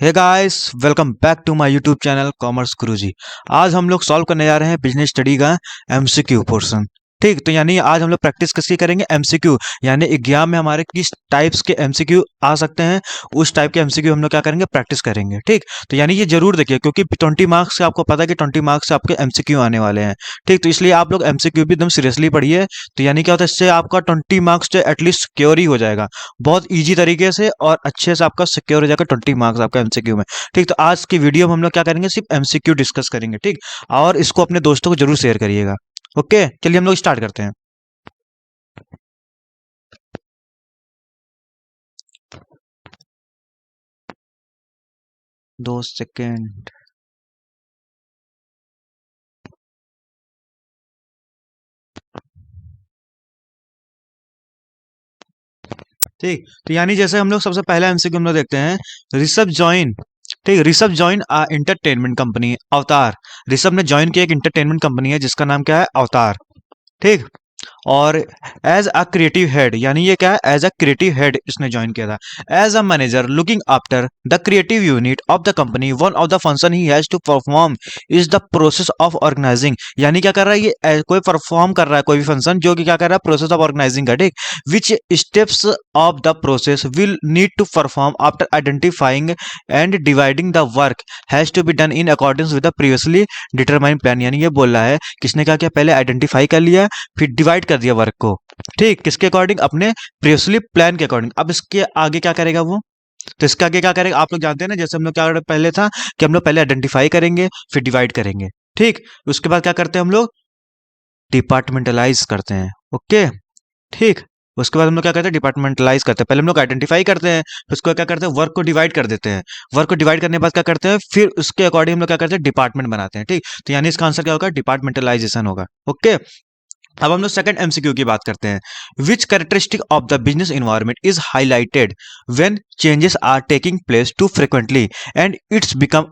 Hey guys, welcome back to my YouTube channel commerce Guruji. आज हम लोग सॉल्व करने जा रहे हैं बिजनेस स्टडी का एमसीक्यू पोर्शन। ठीक, तो यानी आज हम लोग प्रैक्टिस किसकी करेंगे? एमसीक्यू। यानी एग्जाम में हमारे किस टाइप्स के एमसीक्यू आ सकते हैं, उस टाइप के एमसीक्यू हम लोग क्या करेंगे? प्रैक्टिस करेंगे। ठीक, तो यानी ये जरूर देखिए, क्योंकि 20 मार्क्स से आपको पता है कि 20 मार्क्स से आपके एमसीक्यू आने वाले हैं। ठीक, तो इसलिए आप लोग एमसीक्यू भी एकदम सीरियसली पढ़िए। तो यानी क्या होता है, इससे आपका 20 मार्क्स से एटलीस्ट सिक्योर ही हो जाएगा, बहुत ईजी तरीके से और अच्छे से आपका सिक्योर हो जाएगा 20 मार्क्स आपका एमसीक्यू में। ठीक, तो आज की वीडियो में हम लोग क्या करेंगे? सिर्फ एमसीक्यू डिस्कस करेंगे। ठीक, और इसको अपने दोस्तों को जरूर शेयर करिएगा। ओके, चलिए हम लोग स्टार्ट करते हैं। 2 सेकेंड। ठीक, तो यानी जैसे हम लोग सबसे पहला एमसीक्यू हम लोग देखते हैं। ऋषभ जॉइन। ठीक, ऋषभ जॉइन इंटरटेनमेंट कंपनी अवतार। ऋषभ ने ज्वाइन किया एक इंटरटेनमेंट कंपनी है जिसका नाम क्या है? अवतार। ठीक, और एज अ क्रिएटिव हेड, यानी ये क्या है? एज अ क्रिएटिव हेड इसने ज्वाइन किया था। As a manager looking after the creative unit of the company, one of the function he has to perform is the process of organizing. यानी क्या कर रहा है ये? कोई परफॉर्म कर रहा है कोई भी फंक्शन, जो कि क्या कर रहा है? प्रोसेस ऑफ ऑर्गेनाइजिंग का। ठीक, which steps of the process will need to perform after identifying and dividing the work has to be done in accordance with the previously determined plan. यानी ये बोल रहा है किसने क्या किया? पहले आइडेंटिफाई कर लिया, फिर डिवाइड कर दिया वर्क को। ठीक, किसके अकॉर्डिंग? अपने प्रीवियसली प्लान के अकॉर्डिंग। अब इसके आगे क्या करेगा वो? तो इसके आगे क्या करेगा? आप लोग जानते हैं ना, जैसे हम लोग क्या पहले था कि हम लोग पहले आइडेंटिफाई करेंगे फिर डिवाइड करेंगे। ठीक, उसके बाद क्या करते हैं हम लोग? डिपार्टमेंटलाइज करते हैं। ओके, ठीक, उसके बाद हम लोग क्या करते हैं? डिपार्टमेंटलाइज करते हैं। पहले हम लोग आइडेंटिफाई करते हैं, फिर उसको क्या करते हैं? वर्क को डिवाइड कर देते हैं। वर्क को डिवाइड करने के बाद क्या करते हैं? फिर उसके अकॉर्डिंग हम लोग क्या करते हैं? डिपार्टमेंट बनाते हैं। ठीक, तो यानी इसका आंसर क्या होगा? डिपार्टमेंटलाइजेशन होगा। ओके, अब हम लोग सेकंड एमसीक्यू की बात करते हैं। Which characteristic of the business environment is highlighted when changes are taking place too frequently and its become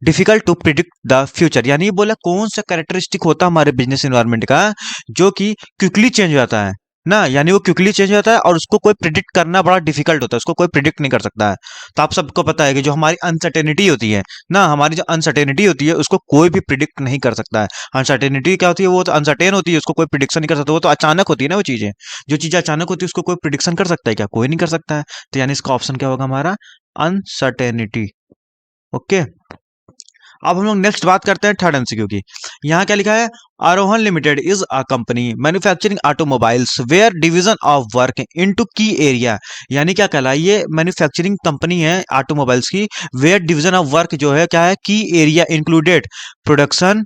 difficult to predict the future. यानी ये बोला कौन सा कैरेक्टरिस्टिक होता है हमारे बिजनेस इन्वायरमेंट का जो कि क्विकली चेंज हो जाता है ना, यानी वो क्विकली चेंज हो जाता है और उसको कोई प्रिडिक्ट करना बड़ा डिफिकल्ट होता है, उसको कोई प्रिडिक्ट नहीं कर सकता है। तो आप सबको पता है कि जो हमारी अनसर्टेनिटी होती है ना, हमारी जो अनसर्टेनिटी होती है उसको कोई भी प्रिडिक्ट नहीं कर सकता है। अनसर्टेनिटी क्या होती है? वो तो अनसर्टेन होती है, उसको कोई प्रिडिक्शन नहीं कर सकता। वो तो अचानक होती है ना वो चीजें। जो चीजें अचानक होती है उसको कोई प्रिडिक्शन कर सकता है क्या? कोई नहीं कर सकता है। तो यानी इसका ऑप्शन क्या होगा हमारा? अनसर्टेनिटी। ओके, अब हम लोग नेक्स्ट बात करते हैं थर्ड एमसीक्यू की। यहाँ क्या लिखा है? Arohan limited is a company manufacturing automobiles where division of work into key area. यानी क्या कहला? ये मैन्युफैक्चरिंग कंपनी है ऑटोमोबाइल्स की, वेयर डिवीजन ऑफ वर्क जो है क्या है? की एरिया इंक्लूडेड प्रोडक्शन।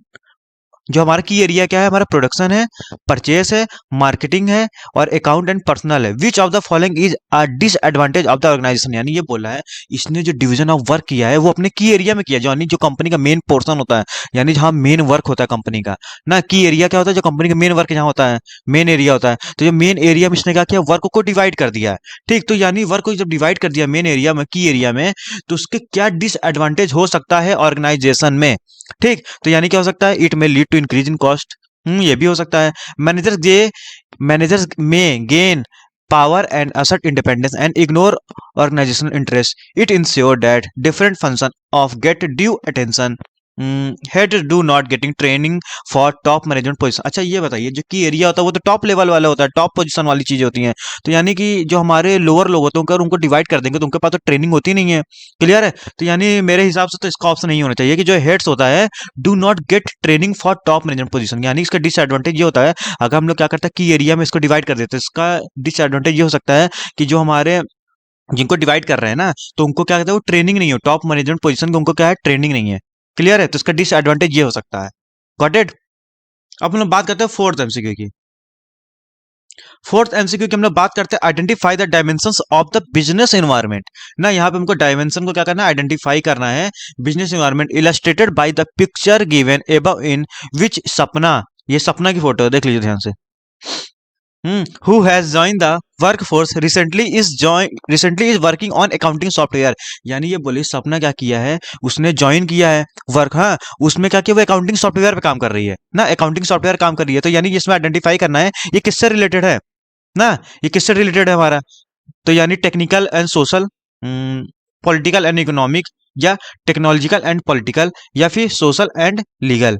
जो हमारा की एरिया क्या है? हमारा प्रोडक्शन है, परचेस है, मार्केटिंग है और अकाउंट एंड पर्सनल है। Which of the following is a disadvantage of the organization. यानी ये बोला है इसने जो डिवीजन ऑफ वर्क किया है वो अपने की एरिया में किया, जो यानी जो कंपनी का मेन पोर्शन होता है, यानी जहाँ मेन वर्क होता है कंपनी का ना। की एरिया क्या होता है? जो कंपनी का मेन वर्क जहाँ होता है, मेन एरिया होता है। तो जो मेन एरिया में इसने क्या किया? वर्क को डिवाइड कर दिया है। ठीक, तो यानी वर्क को जब डिवाइड कर दिया मेन एरिया में, की एरिया में, तो उसके क्या डिसएडवांटेज हो सकता है ऑर्गेनाइजेशन में? ठीक, तो यानी क्या हो सकता है? It may lead to increase in cost. ये भी हो सकता है। Managers may gain power and assert independence and ignore organizational interest. It ensure that different function of get due attention. Head do not getting training for top management position. अच्छा ये बताइए, जो की एरिया होता है वो तो टॉप लेवल वाला होता है, टॉप पोजीशन वाली चीजें होती हैं। तो यानी कि जो हमारे लोअर लोग होते हैं अगर उनको डिवाइड कर देंगे तो उनके पास तो ट्रेनिंग होती नहीं है। क्लियर है? तो यानी मेरे हिसाब से तो इसका ऑप्शन नहीं होना चाहिए कि जो हेड्स होता है do not gate training for top management position. यानी इसका डिसएडवांटेज ये होता है, अगर हम लोग क्या करते हैं की एरिया में इसको डिवाइड कर देते हैं, इसका डिसएडवांटेज ये हो सकता है कि जो हमारे जिनको डिवाइड कर रहे हैं ना, तो उनको क्या कहते हैं? वो ट्रेनिंग नहीं हो, टॉप मैनेजमेंट पोजीशन को उनको क्या है? ट्रेनिंग नहीं है। क्लियर है? तो इसका डिसएडवांटेज ये हो सकता है। Got it? अब हम लोग बात करते हैं फोर्थ एमसीक्यू की। फोर्थ एमसीक्यू की हम लोग बात करते हैं identify the dimensions of the business environment ना। यहाँ पे हमको डायमेंशन को क्या करना है? आइडेंटिफाई करना है। Business environment illustrated by the picture given above in which Sapna. ये सपना की फोटो है, देख लीजिए ध्यान से। Who has join the workforce recently is working on accounting software. यानी ये बोले सपना क्या किया है? उसने ज्वाइन किया है वर्क, हाँ, उसमें क्या किया? वो अकाउंटिंग सॉफ्टवेयर पे काम कर रही है ना, अकाउंटिंग सॉफ्टवेयर काम कर रही है। तो यानी इसमें आइडेंटिफाई करना है ये किससे रिलेटेड है ना, ये किससे रिलेटेड है हमारा? तो यानी technical and social, political and economic, या टेक्नोलॉजिकल एंड पॉलिटिकल या फिर सोशल एंड लीगल?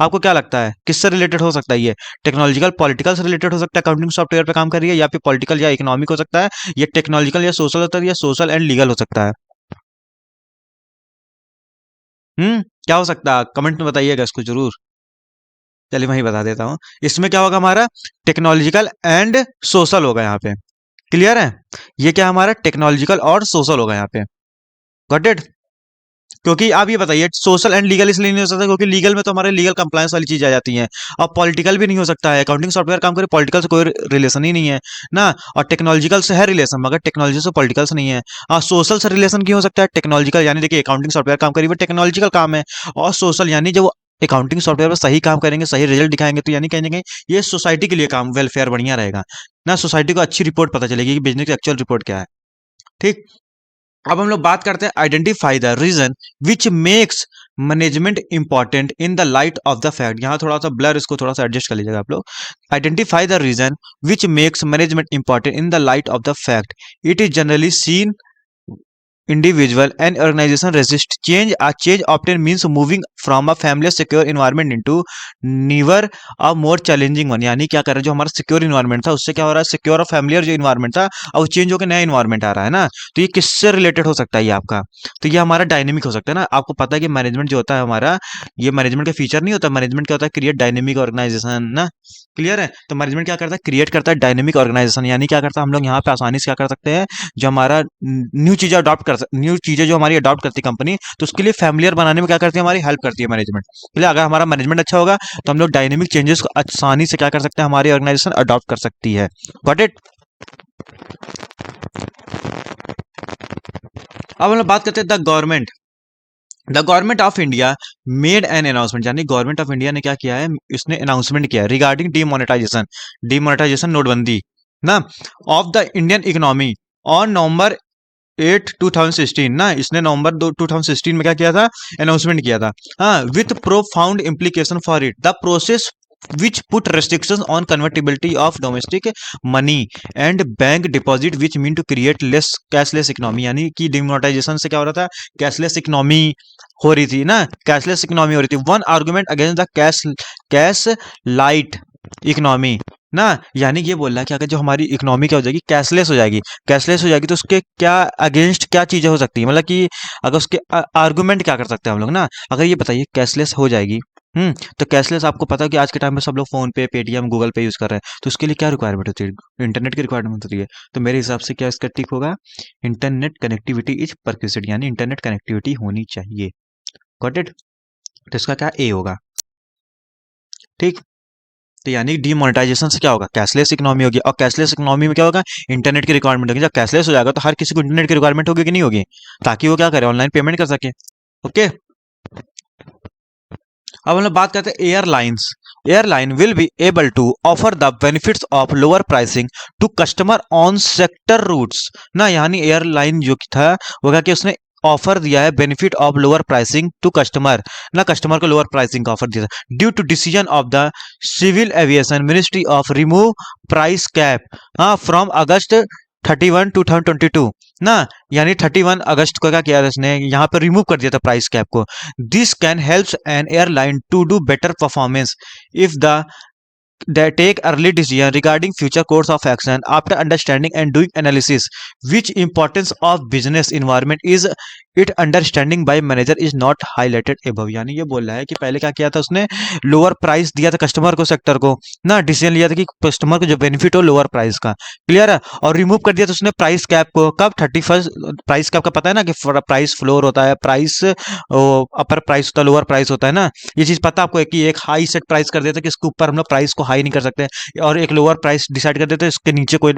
आपको क्या लगता है किससे रिलेटेड हो सकता है ये? टेक्नोलॉजिकल पॉलिटिकल से रिलेटेड हो सकता है, अकाउंटिंग सॉफ्टवेयर पे काम कर रही है, या फिर पॉलिटिकल या इकोनॉमिक हो सकता है, या टेक्नोलॉजिकल या सोशल होता है, या सोशल एंड लीगल हो सकता है? क्या हो सकता है? कमेंट में बताइएगा इसको जरूर। चलिए मैं ही बता देता हूँ। इसमें क्या होगा हमारा? टेक्नोलॉजिकल एंड सोशल होगा यहाँ पे। क्लियर है? ये क्या हमारा टेक्नोलॉजिकल और सोशल होगा यहाँ पे। Got it? क्योंकि आप ये बताइए सोशल एंड लीगल इसलिए नहीं हो सकता क्योंकि लीगल में तो हमारे लीगल कंप्लायंस वाली चीज आ जाती है। और पॉलिटिकल भी नहीं हो सकता है, अकाउंटिंग सॉफ्टवेयर काम करे, पॉलिटिकल से कोई रिलेशन ही नहीं है ना। और टेक्नोलॉजिकल से है रिलेशन मगर टेक्नोलॉजी से पॉलिटिकल से नहीं है। और सोशल से रिलेशन क्यों हो सकता है? टेक्नोलॉजिकल यानी देखिए अकाउंटिंग सॉफ्टवेयर काम करिए वो टेक्नोलॉजिकल काम है। और सोशल यानी जब अकाउंटिंग सॉफ्टवेयर पर सही काम करेंगे, सही रिजल्ट दिखाएंगे, तो यानी कहेंगे ये सोसाइटी के लिए काम वेलफेयर बढ़िया रहेगा ना। सोसाइटी को अच्छी रिपोर्ट पता चलेगी कि बिजनेस की एक्चुअल रिपोर्ट क्या है। ठीक। अब हम लोग बात करते हैं identify the reason which makes management important in the light of the fact. यहाँ थोड़ा सा ब्लर, इसको थोड़ा सा एडजस्ट कर लीजिएगा आप लोग। Identify the reason which makes management important in the light of the fact it is generally seen individual and organization resist change. A change often means moving from a familiar secure environment into newer a more challenging one। यानी क्या कर रहे हैं, जो हमारा secure environment था उससे क्या हो रहा है, सिक्योर और फैमिलियर जो इन्वायरमेंट था अब वो चेंज होकर नया इन्वायरमेंट आ रहा है ना। तो ये किससे रिलेटेड हो सकता है ये आपका? तो ये हमारा डायनेमिक हो सकता है ना। आपको पता है कि मैनेजमेंट जो होता है हमारा, ये मैनेजमेंट का फीचर नहीं होता। मैनेजमेंट क्या होता है? क्रिएट डायनेमिक ऑर्गेनाइजेशन ना। क्लियर है? तो मैनेजमेंट क्या करता है? क्रिएट करता है डायनेमिक ऑर्गेनाइजेशन। यानी क्या करता है, हम लोग यहाँ पे आसानी से क्या कर सकते हैं, जो हमारा न्यू चीजें अडॉप्ट कर न्यू चीजें जो हमारी अडॉप्ट करती है कंपनी, तो उसके लिए फैमिलियर बनाने में क्या करती है, हमारी हेल्प करती है मैनेजमेंट। इसलिए अगर हमारा मैनेजमेंट अच्छा होगा तो हम लोग डायनेमिक चेंजेस को आसानी से क्या कर सकते हैं, हमारी ऑर्गेनाइजेशन अडॉप्ट कर सकती है। Got it? अब हम लोग बात करते हैं the government of India made an announcement. यानी गवर्नमेंट ऑफ इंडिया ने क्या किया है, इसने अनाउंसमेंट किया है रिगार्डिंग डीमोनेटाइजेशन नोटबंदी ना of the Indian economy on November 8 2016 ना। इसने नवंबर 2016 में क्या किया था, अनाउंसमेंट किया था। हाँ, with profound implication for it the process which put restrictions on convertibility of domestic money and bank deposit which mean to create less cashless economy। यानी कि डिमोनेटाइजेशन से क्या हो रहा था, कैशलेस इकोनॉमी हो रही थी ना, कैशलेस इकोनॉमी हो रही थी। One argument against the cash light economy ना। यानी ये बोल रहा है कि अगर जो हमारी इकोनॉमी क्या हो जाएगी, कैशलेस हो जाएगी, कैशलेस हो जाएगी तो उसके क्या अगेंस्ट क्या चीजें हो सकती है, मतलब कि अगर उसके आर्गुमेंट क्या कर सकते हैं हम लोग ना। अगर ये बताइए कैशलेस हो जाएगी, तो कैशलेस आपको पता है कि आज के टाइम में सब लोग फोन पे, पेटीएम, गूगल पे यूज कर रहे हैं, तो उसके लिए क्या रिक्वायरमेंट होती है, इंटरनेट की रिक्वायरमेंट होती है। तो मेरे हिसाब से क्या इसका टिक होगा, इंटरनेट कनेक्टिविटी इज परक्विजिट, यानी इंटरनेट कनेक्टिविटी होनी चाहिए। Got it? तो इसका क्या ए होगा। ठीक। तो यानी डीमोनेटाइजेशन से क्या होगा, कैशलेस इकोनॉमी होगी, और कैशलेस इकोनॉमी में क्या होगा, इंटरनेट की रिक्वायरमेंट होगी। जब कैशलेस हो जाएगा तो हर किसी को इंटरनेट की रिक्वायरमेंट होगी कि नहीं होगी, ताकि वो क्या करे, ऑनलाइन पेमेंट कर सके। ओके। अब हम लोग बात करते हैं airlines. Airline will be able to offer the benefits of lower pricing to customer on sector routes ना। यानी एयरलाइन जो था वो क्या कि उसने ऑफर दिया है benefit of lower pricing to customer ना, कस्टमर को लोअर प्राइसिंग का ऑफर दिया था due to decision of the civil aviation ministry of remove price cap हाँ फ्रॉम अगस्त 31 2022 ना। यानी 31 अगस्त को क्या किया इसने, यहाँ पर रिमूव कर दिया था प्राइस कैप को। This can help an airline to do better performance if the they take early decision regarding future course of action after understanding and doing analysis which importance of business environment is it understanding by manager is not highlighted above। यानी ये बोल रहा है कि पहले क्या किया था उसने, लोअर प्राइस दिया था कस्टमर को, सेक्टर को ना, डिसीजन लिया था कि कस्टमर को जो बेनिफिट हो लोअर प्राइस का। क्लियर है? और रिमूव कर दिया था उसने प्राइस कैप को, कब 31 प्राइस कैप का पता है ना कि प्राइस फ्लोर होता है, प्राइस अपर प्राइस होता है, लोअर प्राइस होता है ना। ये चीज पता आपको है कि एक हाई सेट प्राइस कर देते कि इसके ऊपर हम लोग प्राइस को हाई नहीं कर सकते, और एक लोअर प्राइस डिसाइड कर देते इसके नीचे कोई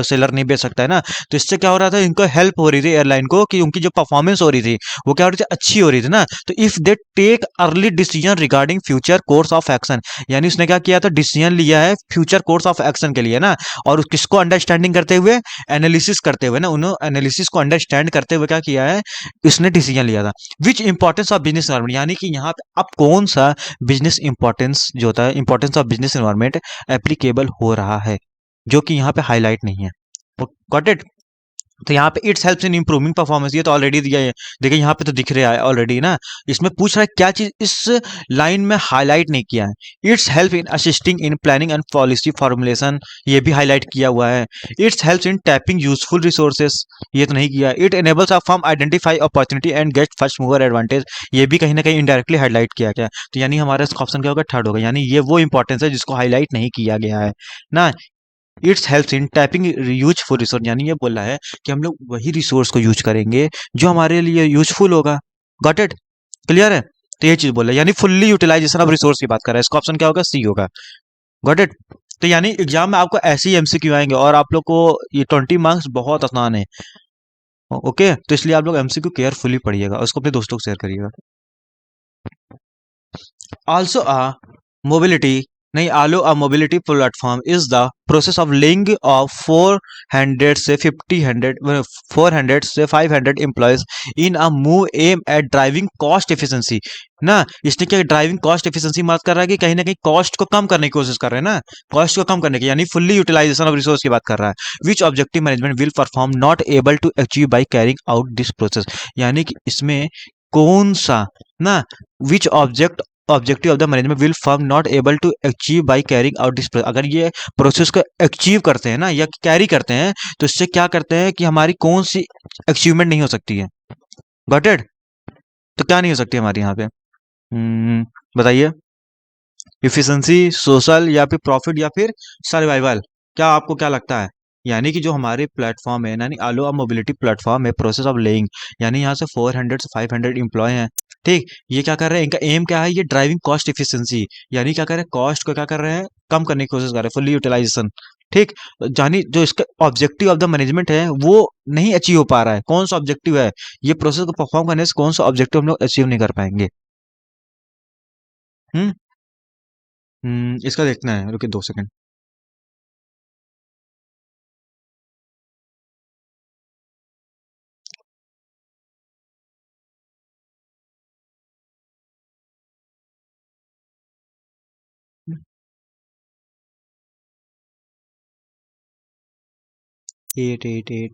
सेलर नहीं बेच सकता है ना। तो इससे क्या हो रहा था, इनको हेल्प हो रही थी एयरलाइन को कि उनकी जो परफॉर्मेंस हो रही थी वो क्या हो रही थी, अच्छी हो रही थी ना। तो if they take early decision regarding future course of action, यानी उसने क्या किया था, डिसीजन लिया है फ्यूचर कोर्स ऑफ एक्शन के लिए ना। और किसको अंडरस्टैंडिंग करते हुए, एनालिसिस करते हुए ना, उन्होंने एनालिसिस को अंडरस्टैंड करते हुए क्या किया है, इसने डिसीजन लिया था। विच इंपॉर्टेंस ऑफ बिजनेस एनवायरमेंट, यानी कि यहाँ पे अब कौन सा बिजनेस इंपॉर्टेंस जो होता है, importance of business environment applicable हो रहा है, जो कि यहाँ पे हाईलाइट नहीं है। Got it? तो यहाँ पे it's helps in improving performance, ये तो ऑलरेडी दिया है, देखिए यहाँ पे तो दिख रहा है ऑलरेडी ना। इसमें पूछ रहा है क्या चीज इस लाइन में हाईलाइट नहीं किया है। It's help in assisting in planning and policy formulation, ये भी हाईलाइट किया हुआ है। It's helps in tapping useful resources, ये तो नहीं किया। It enables a firm identify opportunity and get first mover advantage, ये भी कहीं ना कहीं इनडायरेक्टली हाईलाइट किया गया। तो यानी हमारा इसका ऑप्शन क्या होगा, थर्ड होगा, यानी ये वो इंपॉर्टेंस है जिसको हाईलाइट नहीं किया गया है ना। It's helps in tapping useful resource, यानी ये बोला है कि हम लोग वही रिसोर्स को यूज करेंगे जो हमारे लिए यूजफुल होगा। गॉट इट, क्लियर है। तो ये चीज बोला, यानी फुल्ली यूटिलाइजेशन ऑफ रिसोर्स की बात कर रहा है, इसका ऑप्शन क्या होगा, सी होगा। Got it. तो यानी एग्जाम में आपको ऐसे ही एमसीक्यू आएंगे और आप लोग को ये 20 मार्क्स बहुत आसान है। ओके, तो इसलिए आप लोग एमसीक्यू केयरफुली पढ़िएगा और उसको अपने दोस्तों को शेयर करिएगा। Also a mobility नहीं also a mobility platform is the process of link of 400 से 500 employees in a move aim at driving cost efficiency ना। इसने क्या ड्राइविंग कॉस्ट एफिशिएंसी बात कर रहा है कि कहीं ना कहीं कॉस्ट को कम करने की कोशिश कर रहे हैं ना, कॉस्ट को कम करने की, यानी फुल्ली यूटिलाइजेशन ऑफ रिसोर्स की बात कर रहा है। Which objective management will perform not able to achieve by carrying out this process, यानी कि इसमें कौन सा ना, which objective of the management will firm not able to achieve by carrying out this, अगर ये प्रोसेस को अचीव करते हैं ना या कैरी करते हैं तो इससे क्या करते हैं कि हमारी कौन सी अचीवमेंट नहीं हो सकती है। Got it. तो क्या नहीं हो सकती हमारी यहाँ पे, बताइए, इफिशिएंसी, सोशल या फिर प्रॉफिट या फिर सर्वाइवल, क्या आपको क्या लगता है। यानी कि जो हमारे प्लेटफॉर्म है, यानी आलो आ मोबिलिटी प्लेटफॉर्म है, प्रोसेस ऑफ लेइंग, यानी यहाँ से 400 से 500 एम्प्लॉय हैं। ठीक, ये क्या कर रहे हैं, इनका एम क्या है, ये ड्राइविंग कॉस्ट इफिशिएंसी, यानी क्या कर रहे हैं, कॉस्ट को क्या कर रहे हैं, कम करने की कोशिश कर रहे हैं, फुल्ली यूटिलाइजेशन। ठीक, यानी जो इसका ऑब्जेक्टिव ऑफ द मैनेजमेंट है वो नहीं अचीव हो पा रहा है। कौन सा ऑब्जेक्टिव है, ये प्रोसेस को परफॉर्म करने से कौन सा ऑब्जेक्टिव हम लोग अचीव नहीं कर पाएंगे। हम्म इसका देखना है, रुकिए 2 सेकंड। एट एट एट,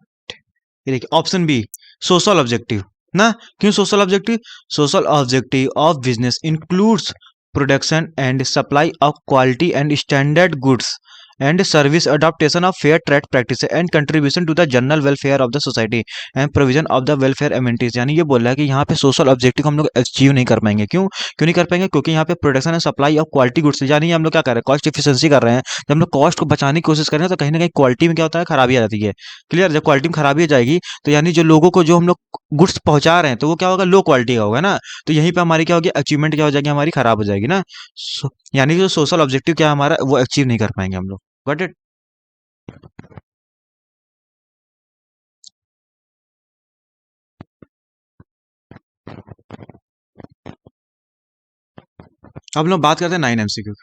ये देखिए ऑप्शन बी, सोशल ऑब्जेक्टिव ना। क्यों social objective, social objective of business includes production and supply of quality and standard goods and service, adoption of fair trade practice and contribution to the general welfare of the society and provision of the welfare amenities, यानी ये बोल रहा है कि यहाँ पे social objective हम लोग अचीव नहीं कर पाएंगे। क्यों क्यों नहीं कर पाएंगे, क्योंकि यहाँ पे production and supply of quality goods, यानी हम लोग क्या कर रहे हैं, कॉस्ट एफिशिएंसी कर रहे हैं। जब हम लोग कॉस्ट को बचाने की कोशिश कर रहे हैं तो कहीं ना कहीं क्वालिटी में क्या होता है, खराबी आ जाती है। क्लियर, जब क्वालिटी में खराबी आ जाएगी तो यानी जो लोगों को जो हम लोग गुड्स पहुंचा रहे हैं तो वो क्या होगा, लो क्वालिटी का होगा ना। तो यहीं पे हमारी क्या होगी, अचीवमेंट क्या हो जाएगी, हमारी खराब हो जाएगी ना। यानी कि जो सोशल ऑब्जेक्टिव क्या है हमारा, वो अचीव नहीं कर पाएंगे हम लोग। Got it. अब हम लोग बात करते हैं 9 MCQ।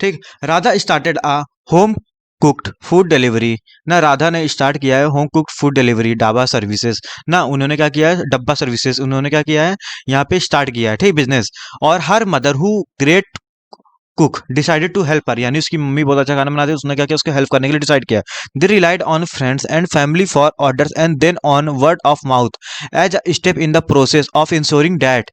ठीक, राधा स्टार्टेड आ होम कुक्ड फूड डिलीवरी ना, राधा ने स्टार्ट किया है होम कुक्ड फूड डिलीवरी डाबा सर्विसेज ना, उन्होंने क्या किया है, डब्बा सर्विसेज उन्होंने क्या किया है, यहाँ पे स्टार्ट किया है। ठीक, बिजनेस। और her mother who great cook decided to help her, यानी उसकी मम्मी बहुत अच्छा खाना बनाती है, उसने क्या किया, उसको हेल्प करने के लिए डिसाइड किया। They relied on friends and family for orders and then on word of mouth as a step in the process of ensuring that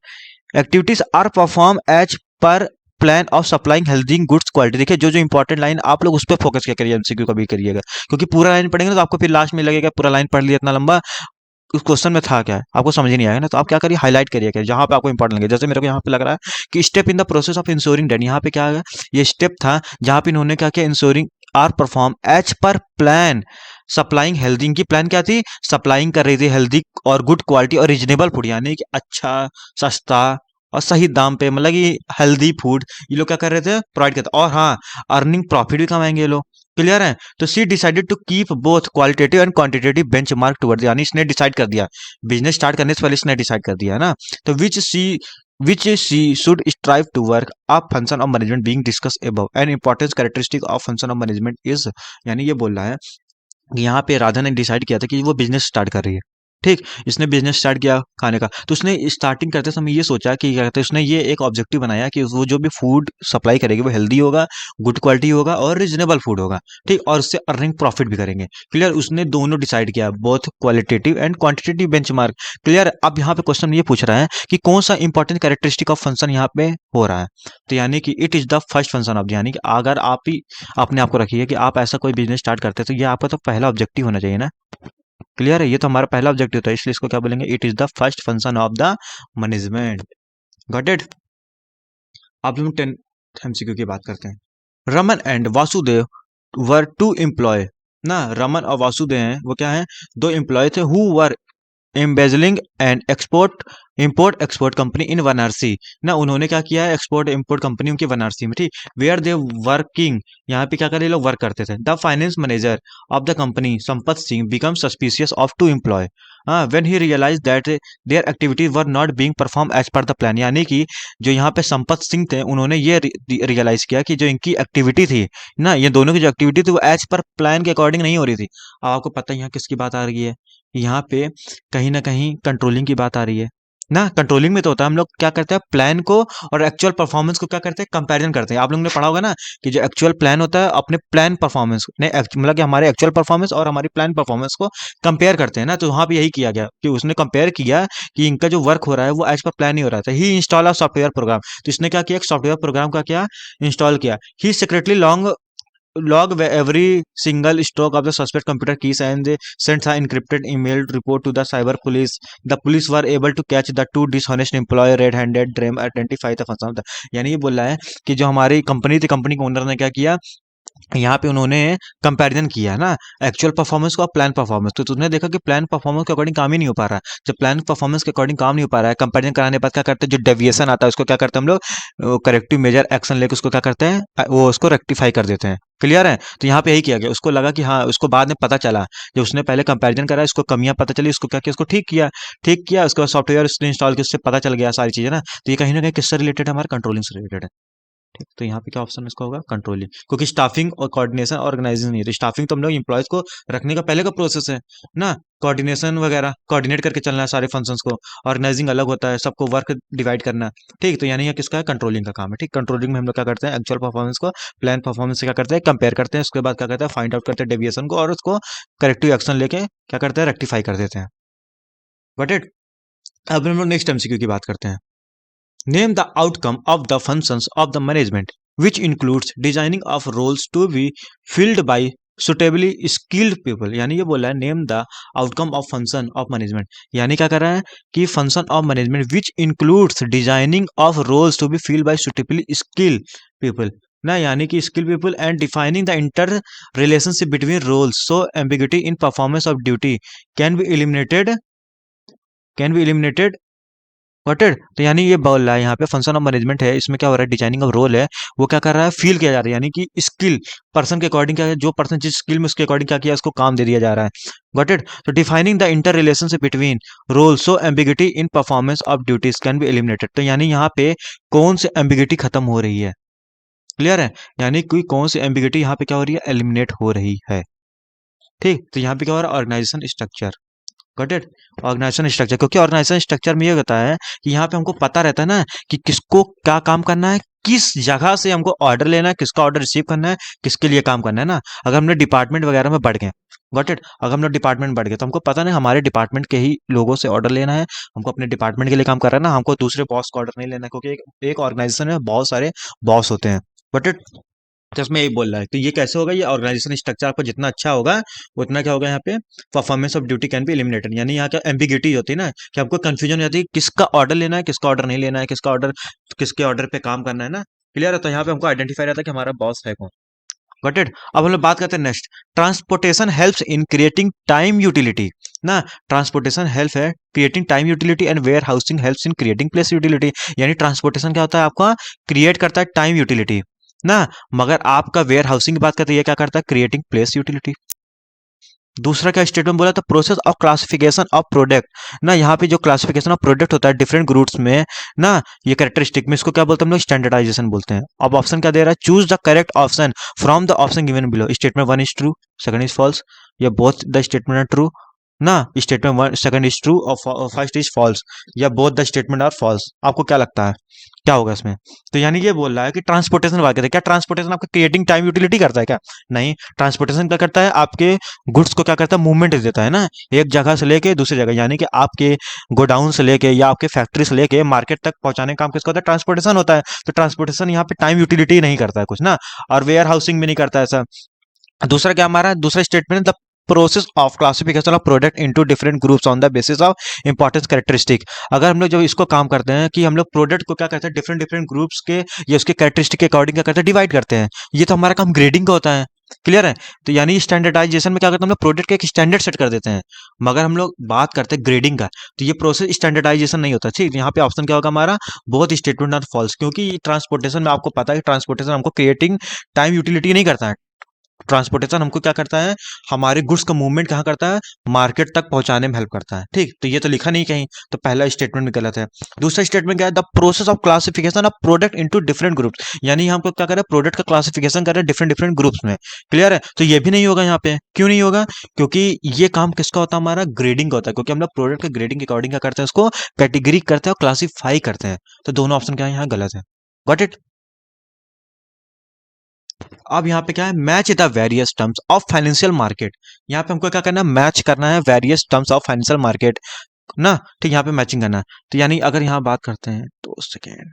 activities are perform as per plan of supplying healthy goods quality. देखिए जो जो important line आप लोग उस पर focus किया करिए, MCQ कभी करिएगा, क्योंकि पूरा लाइन पढ़ेंगे ना तो आपको फिर लास्ट में लगेगा पूरा लाइन पढ़ लिया इतना लंबा, उस क्वेश्चन में था क्या है आपको समझ ही नहीं आएगा ना। तो आप क्या करिए, हाईलाइट करिए जहां पे आपको इंपॉर्टेंट लगे। जैसे मेरे को यहाँ पे लग रहा है कि step in the process of ensuring that, यहाँ पे क्या है, ये स्टेप था जहां पे इन्होंने क्या किया, ensuring are perform as per plan supplying healthy, इनकी प्लान क्या थी, सप्लाइंग कर रही थी हेल्दी और गुड क्वालिटी और रीजनेबल फूड, यानी कि अच्छा, सस्ता और सही दाम पे, मतलब कि हेल्दी फूड ये लोग क्या कर रहे थे, प्रोवाइड करते। और हाँ, अर्निंग प्रॉफिट भी कमाएंगे ये लोग। क्लियर है। तो she decided to keep both qualitative and quantitative benchmark towards, यानी इसने डिसाइड कर दिया, बिजनेस स्टार्ट करने से पहले इसने डिसाइड कर दिया है ना। तो which she should strive to work a function of management being discuss above an important characteristic of function of management is, यानी ये बोल रहा है यहाँ पे राधा ने डिसाइड किया था कि वो बिजनेस स्टार्ट कर रही है। ठीक, इसने बिजनेस स्टार्ट किया खाने का, तो उसने स्टार्टिंग करते समय ये सोचा कि क्या कहते हैं, उसने ये एक ऑब्जेक्टिव बनाया कि वो जो भी फूड सप्लाई करेगी वो हेल्दी होगा, गुड क्वालिटी होगा और रीजनेबल फूड होगा। ठीक, और उससे अर्निंग प्रॉफिट भी करेंगे। क्लियर, उसने दोनों डिसाइड किया, both qualitative and quantitative benchmark. Clear, अब यहाँ पे क्वेश्चन ये पूछ रहा है कि कौन सा इंपॉर्टेंट कैरेक्टरिस्टिक ऑफ फंक्शन यहाँ पे हो रहा है। तो यानी कि it is the first function of, यानी कि अगर आप ही अपने आप को रखिए कि आप ऐसा कोई बिजनेस स्टार्ट करते हैं तो ये आपका तो पहला ऑब्जेक्टिव होना चाहिए ना। क्लियर है, ये तो हमारा पहला ऑब्जेक्टिव था, इसलिए इसको क्या बोलेंगे, it is the first function of the management. Got it. अब हम 10 एमसीक्यू की बात करते हैं। Raman and Vasudev were two employ, ना रमन और वासुदेव हैं वो क्या है, दो एम्प्लॉय थे, who were embezzling and export import export company in Varanasi. ना उन्होंने क्या किया है, एक्सपोर्ट इंपोर्ट कंपनी उनकी वाराणसी में, ठीक, वेयर दे वर्किंग, यहाँ पे क्या करे, लोग वर्क करते थे। The finance manager of the company Sampat Singh become suspicious of two employ when he realize that their activities were not being perform as per the plan. यानी कि जो यहाँ पे संपत सिंह थे उन्होंने ये रियलाइज किया कि जो इनकी एक्टिविटी थी ना, ये दोनों की जो एक्टिविटी थी वो एज पर प्लान के अकॉर्डिंग नहीं हो रही थी। अब आपको पता है यहाँ किसकी बात आ रही है, यहाँ पे कहीं ना कहीं कंट्रोलिंग की बात आ रही है ना। कंट्रोलिंग में तो होता है, हम लोग क्या करते हैं, प्लान को और एक्चुअल परफॉर्मेंस को क्या करते हैं, कंपैरिजन करते हैं। आप लोगों ने पढ़ा होगा ना कि जो एक्चुअल प्लान होता है अपने प्लान परफॉर्मेंस ने मतलब कि हमारे एक्चुअल परफॉर्मेंस और हमारी प्लान परफॉर्मेंस को कंपेयर करते हैं ना। तो वहाँ पे यही किया गया कि उसने कंपेयर किया कि इनका जो वर्क हो रहा है वो एज पर प्लान नहीं हो रहा था। ही इंस्टॉल अ सॉफ्टवेयर प्रोग्राम, तो इसने क्या किया, एक सॉफ्टवेयर प्रोग्राम का क्या इंस्टॉल किया। ही secretly log every single stroke of the suspect computer keys and they sent an encrypted email report to the cyber police. The police were able to catch the two dishonest employee red-handed them identify the function of the, यानी ये बोल रहा है कि जो हमारी company थी, company के ओनर ने क्या किया, यहाँ पे उन्होंने कंपैरिजन किया ना एक्चुअल परफॉर्मेंस को और प्लान परफॉर्मेंस। तो तुमने देखा कि प्लान परफॉर्मेंस के अकॉर्डिंग काम ही नहीं हो पा रहा है। जब प्लान परफॉर्मेंस के अकॉर्डिंग काम नहीं हो पा रहा है, कंपैरिजन कराने के बाद क्या करते हैं, जो डेविएशन आता है उसको क्या करते हैं हम लोग, करेक्टिव मेजर एक्शन लेके उसको क्या करते हैं, वो उसको रेक्टिफाई कर देते हैं। क्लियर है, तो यहाँ पे यही किया गया। उसको लगा कि हाँ, उसको बाद में पता चला, जब उसने पहले कंपैरिजन करा, इसको कमियां पता चली, उसको क्या किया, उसको ठीक किया, उसके बाद सॉफ्टवेयर उसने इंस्टॉल किया, उससे पता चल गया सारी चीजें ना। तो ये कहीं ना कहीं किससे रिलेटेड है, हमारे कंट्रोलिंग से रिलेटेड है। ठीक, तो यहाँ पे क्या ऑप्शन इसका होगा, कंट्रोलिंग, क्योंकि स्टाफिंग और कोऑर्डिनेशन ऑर्गेनाइजिंग नहीं है। तो स्टाफिंग तो हम लोग एम्प्लॉयज को रखने का पहले का प्रोसेस है ना, कोऑर्डिनेशन वगैरह कोऑर्डिनेट करके चलना है सारे फंक्शंस को, ऑर्गेनाइजिंग अलग होता है, सबको वर्क डिवाइड करना। ठीक, तो यानी ये किसका है, कंट्रोलिंग का काम है। ठीक, कंट्रोलिंग में हम लोग क्या करते हैं, एक्चुअल परफॉर्मेंस को प्लान परफॉर्मेंस से क्या करते हैं, कंपेयर करते हैं, उसके बाद क्या करते हैं, फाइंड आउट करते हैं डेविएशन को और उसको करेक्टिव एक्शन लेके क्या करते हैं, रेक्टिफाई कर देते हैं। Got it. अब हम लोग नेक्स्ट एमसीक्यू की बात करते हैं। Name the outcome of the functions of the management, which includes designing of roles to be filled by suitably skilled people। यानी ये बोला है name the outcome of function of management, यानी क्या कर रहा है कि function of management which includes designing of roles to be filled by suitably skill people ना, यानी कि skill people and defining the inter relationship between roles so ambiguity in performance of duty can be eliminated. Got it. तो यानी ये बोल रहा है यहाँ पे फंक्शन ऑफ मैनेजमेंट है, इसमें क्या हो रहा है, डिजाइनिंग ऑफ रोल है, वो क्या कर रहा है, फील किया जा रहा है, यानी कि स्किल पर्सन के अकॉर्डिंग क्या है, जो पर्सन जिस स्किल में उसके अकॉर्डिंग क्या किया उसको काम दे दिया जा रहा है। Got it. तो defining the inter relationship between role so ambiguity in performance of duties can be eliminated. तो यानी यहाँ पे कौन सी एम्बिगिटी खत्म हो रही है, क्लियर है, यानी कोई कौन सी एम्बिगिटी यहाँ पे क्या हो रही है, एलिमिनेट हो रही है। ठीक, तो यहाँ पे क्या हो रहा है, organization structure. Got it. Organization structure, क्योंकि ऑर्गेनाइजेशन स्ट्रक्चर में ये होता है कि यहाँ पे हमको पता रहता है ना कि किसको क्या काम करना है, किस जगह से हमको ऑर्डर लेना है, किसका ऑर्डर रिसीव करना है, किसके लिए काम करना है ना। अगर हमने डिपार्टमेंट वगैरह में बढ़ गए, गॉट इट, अगर हम लोग डिपार्टमेंट बढ़ गए तो हमको पता नहीं हमारे डिपार्टमेंट के ही लोगों से ऑर्डर लेना है, हमको अपने डिपार्टमेंट के लिए काम कर रहा है ना, हमको दूसरे बॉस का ऑर्डर नहीं लेना है, क्योंकि एक ऑर्गेनाइजेशन में बहुत सारे बॉस होते हैं। Got it. तो इसमें यही बोल रहा है, तो ये कैसे होगा, ये ऑर्गेनाइजेशन स्ट्रक्चर आपका जितना अच्छा होगा उतना क्या होगा, यहाँ पे performance of duty can be eliminated. यानी यहाँ क्या एम्बिगिटी होती है ना, कि आपको कंफ्यूजन हो जाती है किसका ऑर्डर लेना है, किसका ऑर्डर नहीं लेना है, किसका ऑर्डर किसके ऑर्डर पे काम करना है ना। क्लियर है, तो यहाँ पे हमको आइडेंटिफाई रहता है कि हमारा बॉस है कौन। Got it. अब हम लोग बात करते हैं next, transportation helps in creating time utility ना। ट्रांसपोर्टेशन हेल्प है creating time utility and warehousing helps in creating place utility. यानी ट्रांसपोर्टेशन क्या होता है, आपका क्रिएट करता है टाइम यूटिलिटी ना, मगर आपका वेयर हाउसिंग की बात करते हैं, ये क्या करता है, क्रिएटिंग प्लेस यूटिलिटी। दूसरा क्या स्टेटमेंट बोला था, process of classification of product ना, यहाँ पे जो क्लासिफिकेशन ऑफ प्रोडक्ट होता है डिफरेंट ग्रुप्स में ना, ये कैरेक्टरिस्टिक में इसको क्या बोलते हैं हम लोग, स्टैंडर्डाइजेशन बोलते हैं। अब ऑप्शन क्या दे रहा है, choose the correct option from the option given below. Statement 1 is true, second is false, या both the statement are true, ना, statement one second is true और फर्स्ट इज फॉल्स, या both the statement are false. आपको क्या लगता है क्या होगा इसमें? तो यानी ये बोल रहा है कि ट्रांसपोर्टेशन वाक्य है। क्या ट्रांसपोर्टेशन आपका क्रिएटिंग टाइम यूटिलिटी करता है क्या? नहीं, ट्रांसपोर्टेशन क्या करता है? आपके गुड्स को क्या करता है? मूवमेंट देता है ना, एक जगह से लेके दूसरी जगह, यानी कि आपके गोडाउन से लेके या आपके फैक्ट्री से लेके मार्केट तक पहुंचाने का काम किसका होता है? ट्रांसपोर्टेशन होता है। तो ट्रांसपोर्टेशन यहाँ पे टाइम यूटिलिटी नहीं करता है कुछ ना, और वेयर हाउसिंग भी नहीं करता है ऐसा। दूसरा क्या हमारा दूसरा statement, the process of classification of product into different groups on the basis of importance characteristic. अगर हम लोग जब इसको काम करते हैं कि हम लोग प्रोडक्ट को क्या करते हैं, डिफरेंट डिफरेंट ग्रुप्स के या उसके कैरेक्टरिस्टिक के अकॉर्डिंग क्या करते हैं? डिवाइड करते हैं। ये तो हमारा काम ग्रेडिंग का होता है। क्लियर है? तो यानी स्टैंडर्डाइजेशन में क्या करते हैं हम लोग? प्रोडक्ट का एक स्टैंडर्ड सेट कर देते हैं। मगर हम लोग बात करते हैं ग्रेडिंग का, तो ये प्रोसेस स्टैंडर्डाइजेशन नहीं होता। ठीक, यहाँ पे ऑप्शन क्या होगा हमारा? बोथ स्टेटमेंट आर फॉल्स, क्योंकि ट्रांसपोर्टेशन में आपको पता है कि ट्रांसपोर्टेशन हमको क्रिएटिंग टाइम यूटिलिटी नहीं करता है। ट्रांसपोर्टेशन हमको क्या करता है? हमारे गुड्स का मूवमेंट कहाँ करता है? मार्केट तक पहुंचाने में हेल्प करता है। ठीक, तो ये तो लिखा नहीं कहीं, तो पहला स्टेटमेंट भी गलत है। दूसरा स्टेटमेंट क्या है? The process of classification of product into different groups, यानी हमको क्या कर रहे हैं? प्रोडक्ट का क्लासिफिकेशन कर रहे हैं डिफरेंट डिफरेंट ग्रुप्स में। क्लियर है? तो ये भी नहीं होगा यहाँ पे। क्यों नहीं होगा? क्योंकि ये काम किसका होता है? हमारा ग्रेडिंग का होता है, क्योंकि हम लोग प्रोडक्ट के ग्रेडिंग के अकॉर्डिंग क्या करते हैं? उसको कैटेगरी करते हैं और क्लासीफाई करते हैं। तो दोनों ऑप्शन क्या है यहाँ? गलत है। Got it? अब यहाँ पे क्या है? Match the various terms of financial market. यहाँ पे हमको क्या करना है? मैच करना है various terms of financial market ना। ठीक, यहाँ पे मैचिंग करना है। तो यानी अगर यहाँ बात करते हैं तो सेकेंड,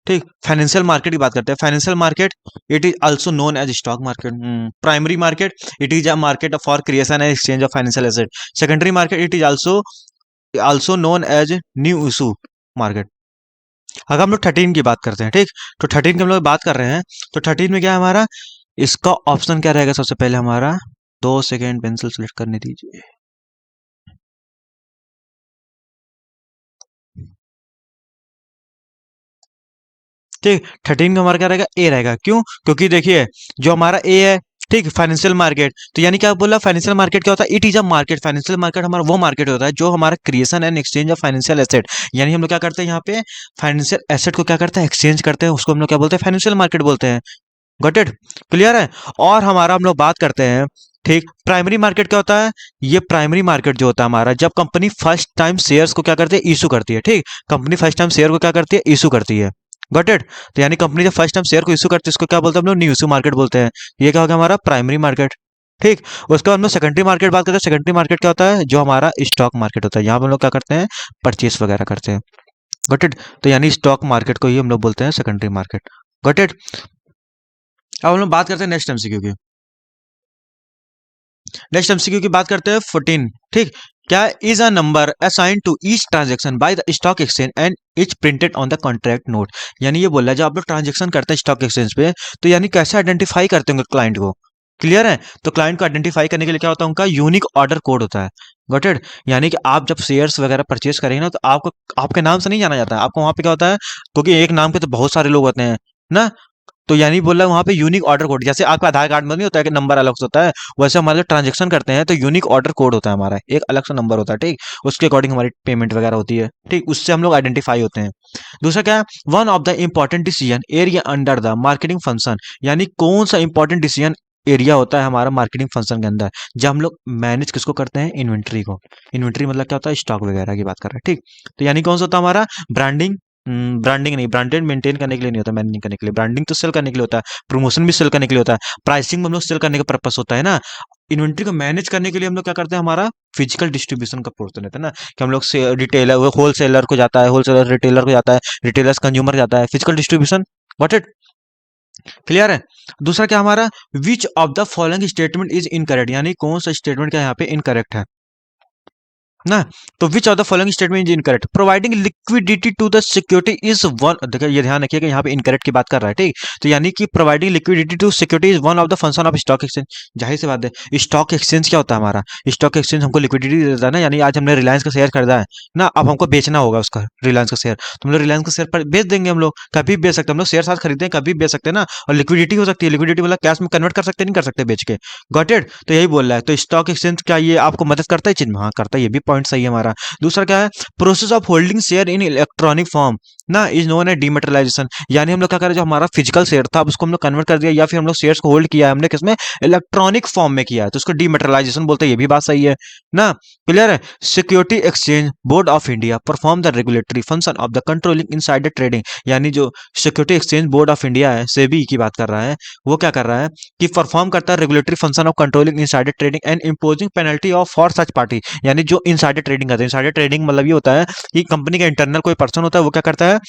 ठीक, फाइनेंशियल मार्केट की बात करते हैं। Financial market it is also known as stock market. Primary market it is a market for creation and exchange of financial asset. Secondary market it is also also known as new issue market. अगर हम लोग 13 की बात करते हैं, ठीक, तो 13 की हम लोग बात कर रहे हैं, तो 13 में क्या है हमारा? इसका ऑप्शन क्या रहेगा? सबसे पहले हमारा 2 सेकेंड, पेंसिल सेलेक्ट करने दीजिए। ठीक, 13 का हमारा क्या रहेगा? ए रहेगा। क्यों? क्योंकि देखिए जो हमारा ए है, ठीक, फाइनेंशियल मार्केट, तो यानी क्या बोला? फाइनेंशियल मार्केट क्या होता है? It is a market. Financial market हमारा वो मार्केट होता है जो हमारा creation and exchange of financial asset, यानी हम लोग क्या करते हैं यहाँ पे? फाइनेंशियल एसेट को क्या करते हैं? एक्सचेंज करते हैं, उसको हम लोग क्या बोलते हैं? फाइनेंशियल मार्केट बोलते हैं। Got it? क्लियर है? और हमारा हम लोग बात करते हैं, ठीक, प्राइमरी मार्केट क्या होता है? ये प्राइमरी मार्केट जो होता है हमारा, जब कंपनी फर्स्ट टाइम शेयर्स को क्या करती है? इशू करती है। ठीक, कंपनी फर्स्ट टाइम शेयर को क्या करती है? इशू करती है। Got it? तो यानी कंपनी जब फर्स्ट टाइम शेयर को इशू करती है, इसको क्या बोलते हैं हम लोग? न्यू इशू मार्केट बोलते हैं। ये क्या होगा हमारा? Primary market. ठीक, उसके बाद हम लोग सेकेंडरी मार्केट बात करते हैं। सेकेंडरी मार्केट क्या होता है? जो हमारा स्टॉक मार्केट होता है, यहाँ पे हम लोग क्या करते हैं? परचेस वगैरह करते हैं। Got it? तो यानी स्टॉक मार्केट को ही हम लोग बोलते हैं सेकेंडरी मार्केट। Got it? अब हम लोग बात करते हैं नेक्स्ट एमसीक्यू की। नेक्स्ट एमसीक्यू की बात करते हैं 14। ठीक, क्या is a number assign to each transaction by the stock exchange and is printed on the contract note. यानी ये बोल रहा है जब आप लोग ट्रांजेक्शन करते हैं स्टॉक एक्सचेंज पे, तो यानी कैसे आइडेंटिफाई करते होंगे क्लाइंट को? क्लियर है? तो क्लाइंट को आइडेंटिफाई करने के लिए क्या होता है? उनका यूनिक ऑर्डर कोड होता है। Got it? यानी कि आप जब शेयर्स वगैरह परचेज करेंगे ना, तो आपको आपके नाम से नहीं जाना जाता है, आपको वहां पे क्या होता है? क्योंकि एक नाम के तो बहुत सारे लोग होते हैं ना, तो यानी बोल रहा है वहां पे यूनिक ऑर्डर कोड, जैसे आपका आधार कार्ड में नहीं होता है कि नंबर अलग से होता है, वैसे हमारे जो ट्रांजेक्शन करते हैं तो यूनिक ऑर्डर कोड होता है हमारा, एक अलग सा नंबर होता है। ठीक, उसके अकॉर्डिंग हमारी पेमेंट वगैरह होती है। ठीक, उससे हम लोग आइडेंटिफाई होते हैं। दूसरा क्या है? One of the important decision area under the marketing function, यानी कौन सा इंपॉर्टेंट डिसीजन एरिया होता है हमारा मार्केटिंग फंक्शन के अंदर, जब हम लोग मैनेज किसको करते हैं? इन्वेंट्री को। इन्वेंट्री मतलब क्या होता है? स्टॉक वगैरह की बात कर रहे हैं। ठीक, तो यानी कौन सा होता है हमारा? ब्रांडिंग। ब्रांडिंग नहीं, ब्रांडेड मेंटेन करने के लिए नहीं होता, मैनेजिंग करने के लिए। ब्रांडिंग तो सेल करने के लिए होता है, प्रमोशन भी सेल करने के लिए होता है, प्राइसिंग में हम लोग सेल करने का पर्पस होता है ना। इन्वेंट्री को मैनेज करने के लिए हम लोग क्या करते हैं? हमारा फिजिकल डिस्ट्रीब्यूशन का पोर्शन रहता है ना, कि हम लोग से रिटेलर होलसेलर को जाता है, होलसेलर रिटेलर को जाता है, रिटेलर्स कंज्यूमर जाता है, physical distribution. What it? Clear है? दूसरा क्या हमारा? विच of the following statement is incorrect, यानी कौन सा स्टेटमेंट क्या यहाँ पे इनकरेक्ट है ना। तो which of the following statement is incorrect? Providing liquidity to the security is one, देखिए ये ध्यान रखिएगा यहाँ पे इनकरेक्ट की बात कर रहा है। ठीक, तो यानी कि providing liquidity to security is one of the function of stock exchange. जाहिर सी बात है, स्टॉक एक्सचेंज क्या होता है हमारा? स्टॉक एक्सचेंज हमको लिक्विडिटी देता है ना, यानी आज हमने रिलायंस का शेयर खरीदा है ना, अब हमको बेचना होगा उसका रिलायंस का शेयर, तो हम लोग रिलायंस का शेयर पर बेच देंगे। हम लोग कभी भी बेच सकते हैं, हम लोग शेयर साथ खरीदते हैं कभी भी बेच सकते हैं ना, और लिक्विडिटी हो सकती है, लिक्विडिटी मतलब कैश में कन्वर्ट कर सकते हैं, नहीं कर सकते बेच के। Got it? तो यही बोल रहा है। तो स्टॉक एक्सचेंज क्या ये आपको मदद करता है चीज में? हाँ करता है, ये भी पॉइंट सही है हमारा। दूसरा क्या है, process of holding share in electronic form ना इज नोन एज डीमेटेरियलाइजेशन। यानी हम लोग क्या कर रहे हैं, जो हमारा फिजिकल शेयर था अब उसको हम लोग कन्वर्ट कर दिया, या फिर हम लोग शेयर्स को होल्ड किया है हमने किसमें, इलेक्ट्रॉनिक फॉर्म में किया है, तो उसको डीमेटेरियलाइजेशन बोलते हैं। ये भी बात सही है ना, क्लियर है। Security exchange board of India perform the regulatory function of the controlling insider trading. यानी जो security exchange board of India है, सेबी की बात कर रहा है, वो क्या कर रहा है कि परफॉर्म करता है regulatory function of controlling insider trading and imposing penalty of for such party. यानी जो इनसाइडर ट्रेडिंग करते हैं, इनसाइडर ट्रेडिंग मतलब ये होता है कि कंपनी का इंटरनल कोई पर्सन होता है, वो क्या करता है,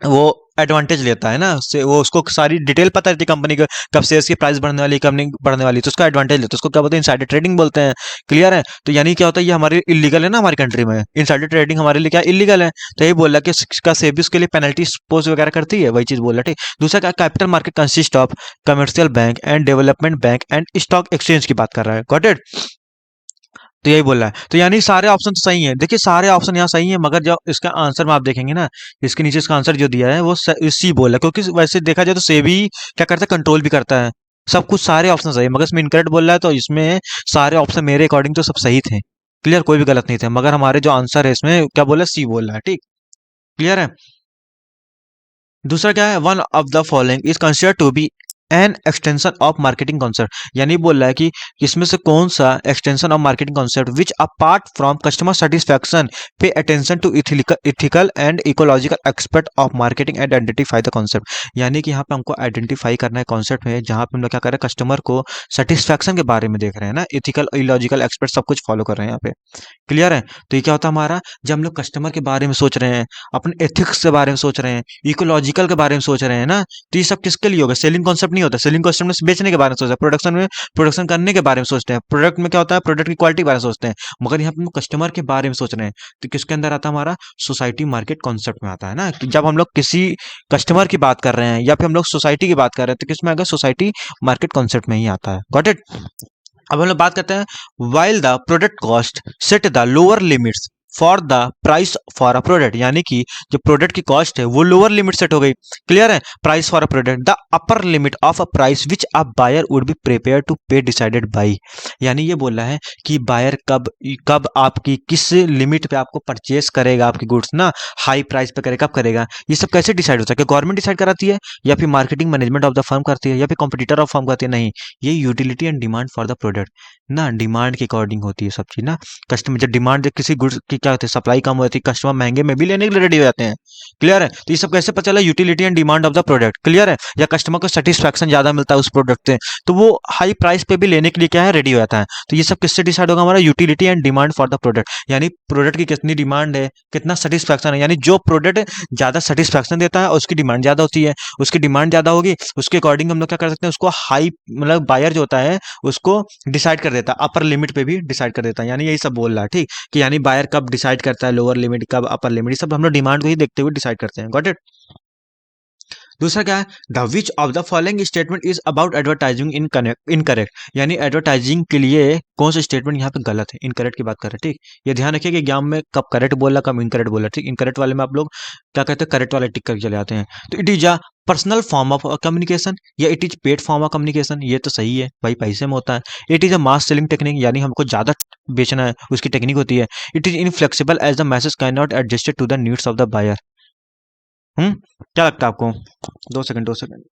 वो एडवांटेज लेता है ना उससे, वो उसको सारी डिटेल पता रहती है कंपनी को, कब शेयर्स की प्राइस बढ़ने वाली, कब नहीं बढ़ने वाली, तो उसका एडवांटेज लेते हैं, उसको क्या बोलते हैं, इनसाइडर ट्रेडिंग बोलते हैं। क्लियर है। तो यानी क्या होता है, ये हमारी इलीगल है ना, हमारी कंट्री में इनसाइडर ट्रेडिंग हमारे लिए क्या इलीगल है। तो यही बोल रहा है कि इसका सेबी उसके लिए पेनल्टी पोज वगैरह करती है, वही चीज बोल रहा है। ठीक। दूसरा क्या, capital market consist of commercial bank and development bank and stock exchange की बात कर रहा है। Got it. तो यही बोल रहा है। तो यानी सारे ऑप्शन तो सही हैं, देखिए सारे ऑप्शन यहाँ सही है, मगर जब इसका आंसर में आप देखेंगे ना, इसके नीचे इसका आंसर जो दिया है वो सी बोल रहा है, क्योंकि वैसे देखा जाए तो सेबी क्या करता है, कंट्रोल भी करता है सब कुछ, सारे ऑप्शन सही है, मगर इसमें इनकरेक्ट बोल रहा है, तो इसमें सारे ऑप्शन मेरे अकॉर्डिंग तो सब सही थे। क्लियर, कोई भी गलत नहीं थे, मगर हमारे जो आंसर है इसमें क्या बोला, सी बोल रहा है। ठीक। क्लियर है। दूसरा क्या है, one of the following is consider to be an extension of marketing concept. यानी बोल रहा है कि इसमें से कौन सा extension of marketing concept which apart from customer satisfaction pay attention to ethical and ecological aspect of marketing and identify the concept. यानी कि यहाँ पे हमको आइडेंटिफाई करना है कॉन्सेप्ट में, जहाँ पे हम लोग क्या कर रहे हैं, कस्टमर को सेटिस्फैक्शन के बारे में देख रहे हैं ना, इथिकल इलॉजिकल एक्सपेक्ट सब कुछ फॉलो कर रहे हैं यहाँ पे। क्लियर है। तो ये क्या होता है हमारा, जब हम लोग कस्टमर के बारे में सोच रहे हैं, अपने एथिक्स के बारे में सोच रहे हैं, इकोलॉजिकल के बारे में सोच रहे हैं ना, तो ये सब किसके लिए होगा, सेलिंग कॉन्सेप्ट नहीं होता। सेलिंग कॉन्सेप्ट में बेचने के बारे में सोचते हैं, प्रोडक्शन में प्रोडक्शन करने के बारे में सोचते हैं, प्रोडक्ट में क्या होता है, प्रोडक्ट की क्वालिटी के बारे में सोचते हैं, मगर यहाँ पे हम कस्टमर के बारे में सोच रहे हैं, तो किसके अंदर आता है हमारा, सोसाइटी मार्केट कॉन्सेप्ट में आता है ना, कि जब हम लोग किसी कस्टमर की बात कर रहे हैं या फिर हम लोग सोसाइटी की बात कर रहे हैं, तो किसमें आएगा, सोसाइटी मार्केट कॉन्सेप्ट में ही आता है। Got it. अब हम लोग बात करते हैं, while the product cost set the lower limits for the price for a product. यानी कि जो प्रोडक्ट की कॉस्ट है वो लोअर लिमिट सेट हो गई। क्लियर है। Price for a product the upper limit of a price which a buyer would be prepare to pay decided by. यानी ये बोल रहा है कि बायर कब कब आपकी किस लिमिट पे आपको परचेस करेगा आपकी गुड्स ना, हाई प्राइस पे करेगा, कब करेगा, ये सब कैसे डिसाइड होता है, कि गवर्नमेंट डिसाइड कराती है, या फिर marketing management of the firm करती है, या फिर कॉम्पिटिटर ऑफ फर्म करती है, नहीं, ये utility and demand for the product ना, डिमांड के अकॉर्डिंग होती है सब चीज ना। कस्टमर जब डिमांड, जब किसी गुड्स की क्या होती है, सप्लाई कम होती है, कस्टमर महंगे में भी लेने के लिए रेडी हो जाते हैं। क्लियर है। तो ये सब कैसे पता चला, utility and demand of the product. Clear है। या कस्टमर को सेटिस्फैक्शन ज्यादा मिलता है उस प्रोडक्ट से, तो वो हाई प्राइस पे भी लेने के लिए क्या है, रेडी हो जाता है। तो ये सब किससे डिसाइड होगा, हमारा utility and demand for the product. यानी प्रोडक्ट की कितनी डिमांड है, कितना सेटिस्फैक्शन है, यानी जो प्रोडक्ट ज्यादा सेटिस्फैक्शन देता है उसकी डिमांड ज्यादा होती है, उसकी डिमांड ज्यादा होगी, उसके अकॉर्डिंग हम लोग क्या कर सकते हैं, उसको हाई मतलब बायर जो होता है उसको डिसाइड कर देता है, अपर लिमिट पे भी डिसाइड कर देता है। यानी यही सब बोल रहा है। ठीक। कि यानी बायर कब डिसाइड करता है लोअर लिमिट, कब अपर लिमिट, ये सब हम लोग डिमांड को ही देखते हुए डिसाइड करते हैं। Got it. दूसरा क्या है, the which of the following statement is about advertising incorrect. यानी एडवर्टाइजिंग के लिए कौन सा स्टेटमेंट यहाँ पे गलत है, इनकरेक्ट की बात कर रहे हैं। ठीक। ये ध्यान रखिए कि एग्जाम में कब करेक्ट बोला, कब इनकरेक्ट बोला। ठीक। इनकरेक्ट वाले में आप लोग क्या कहते हैं, करेक्ट वाले टिक करके चले आते हैं। तो it is a personal form of communication या it is paid form of communication, ये तो सही है भाई, पैसे में होता है। It is a mass selling technique, यानी हमको ज्यादा बेचना है उसकी टेक्निक होती है। It is inflexible as the message can not adjusted to the needs of the buyer. क्या लगता है आपको, 2 सेकंड 2 सेकंड।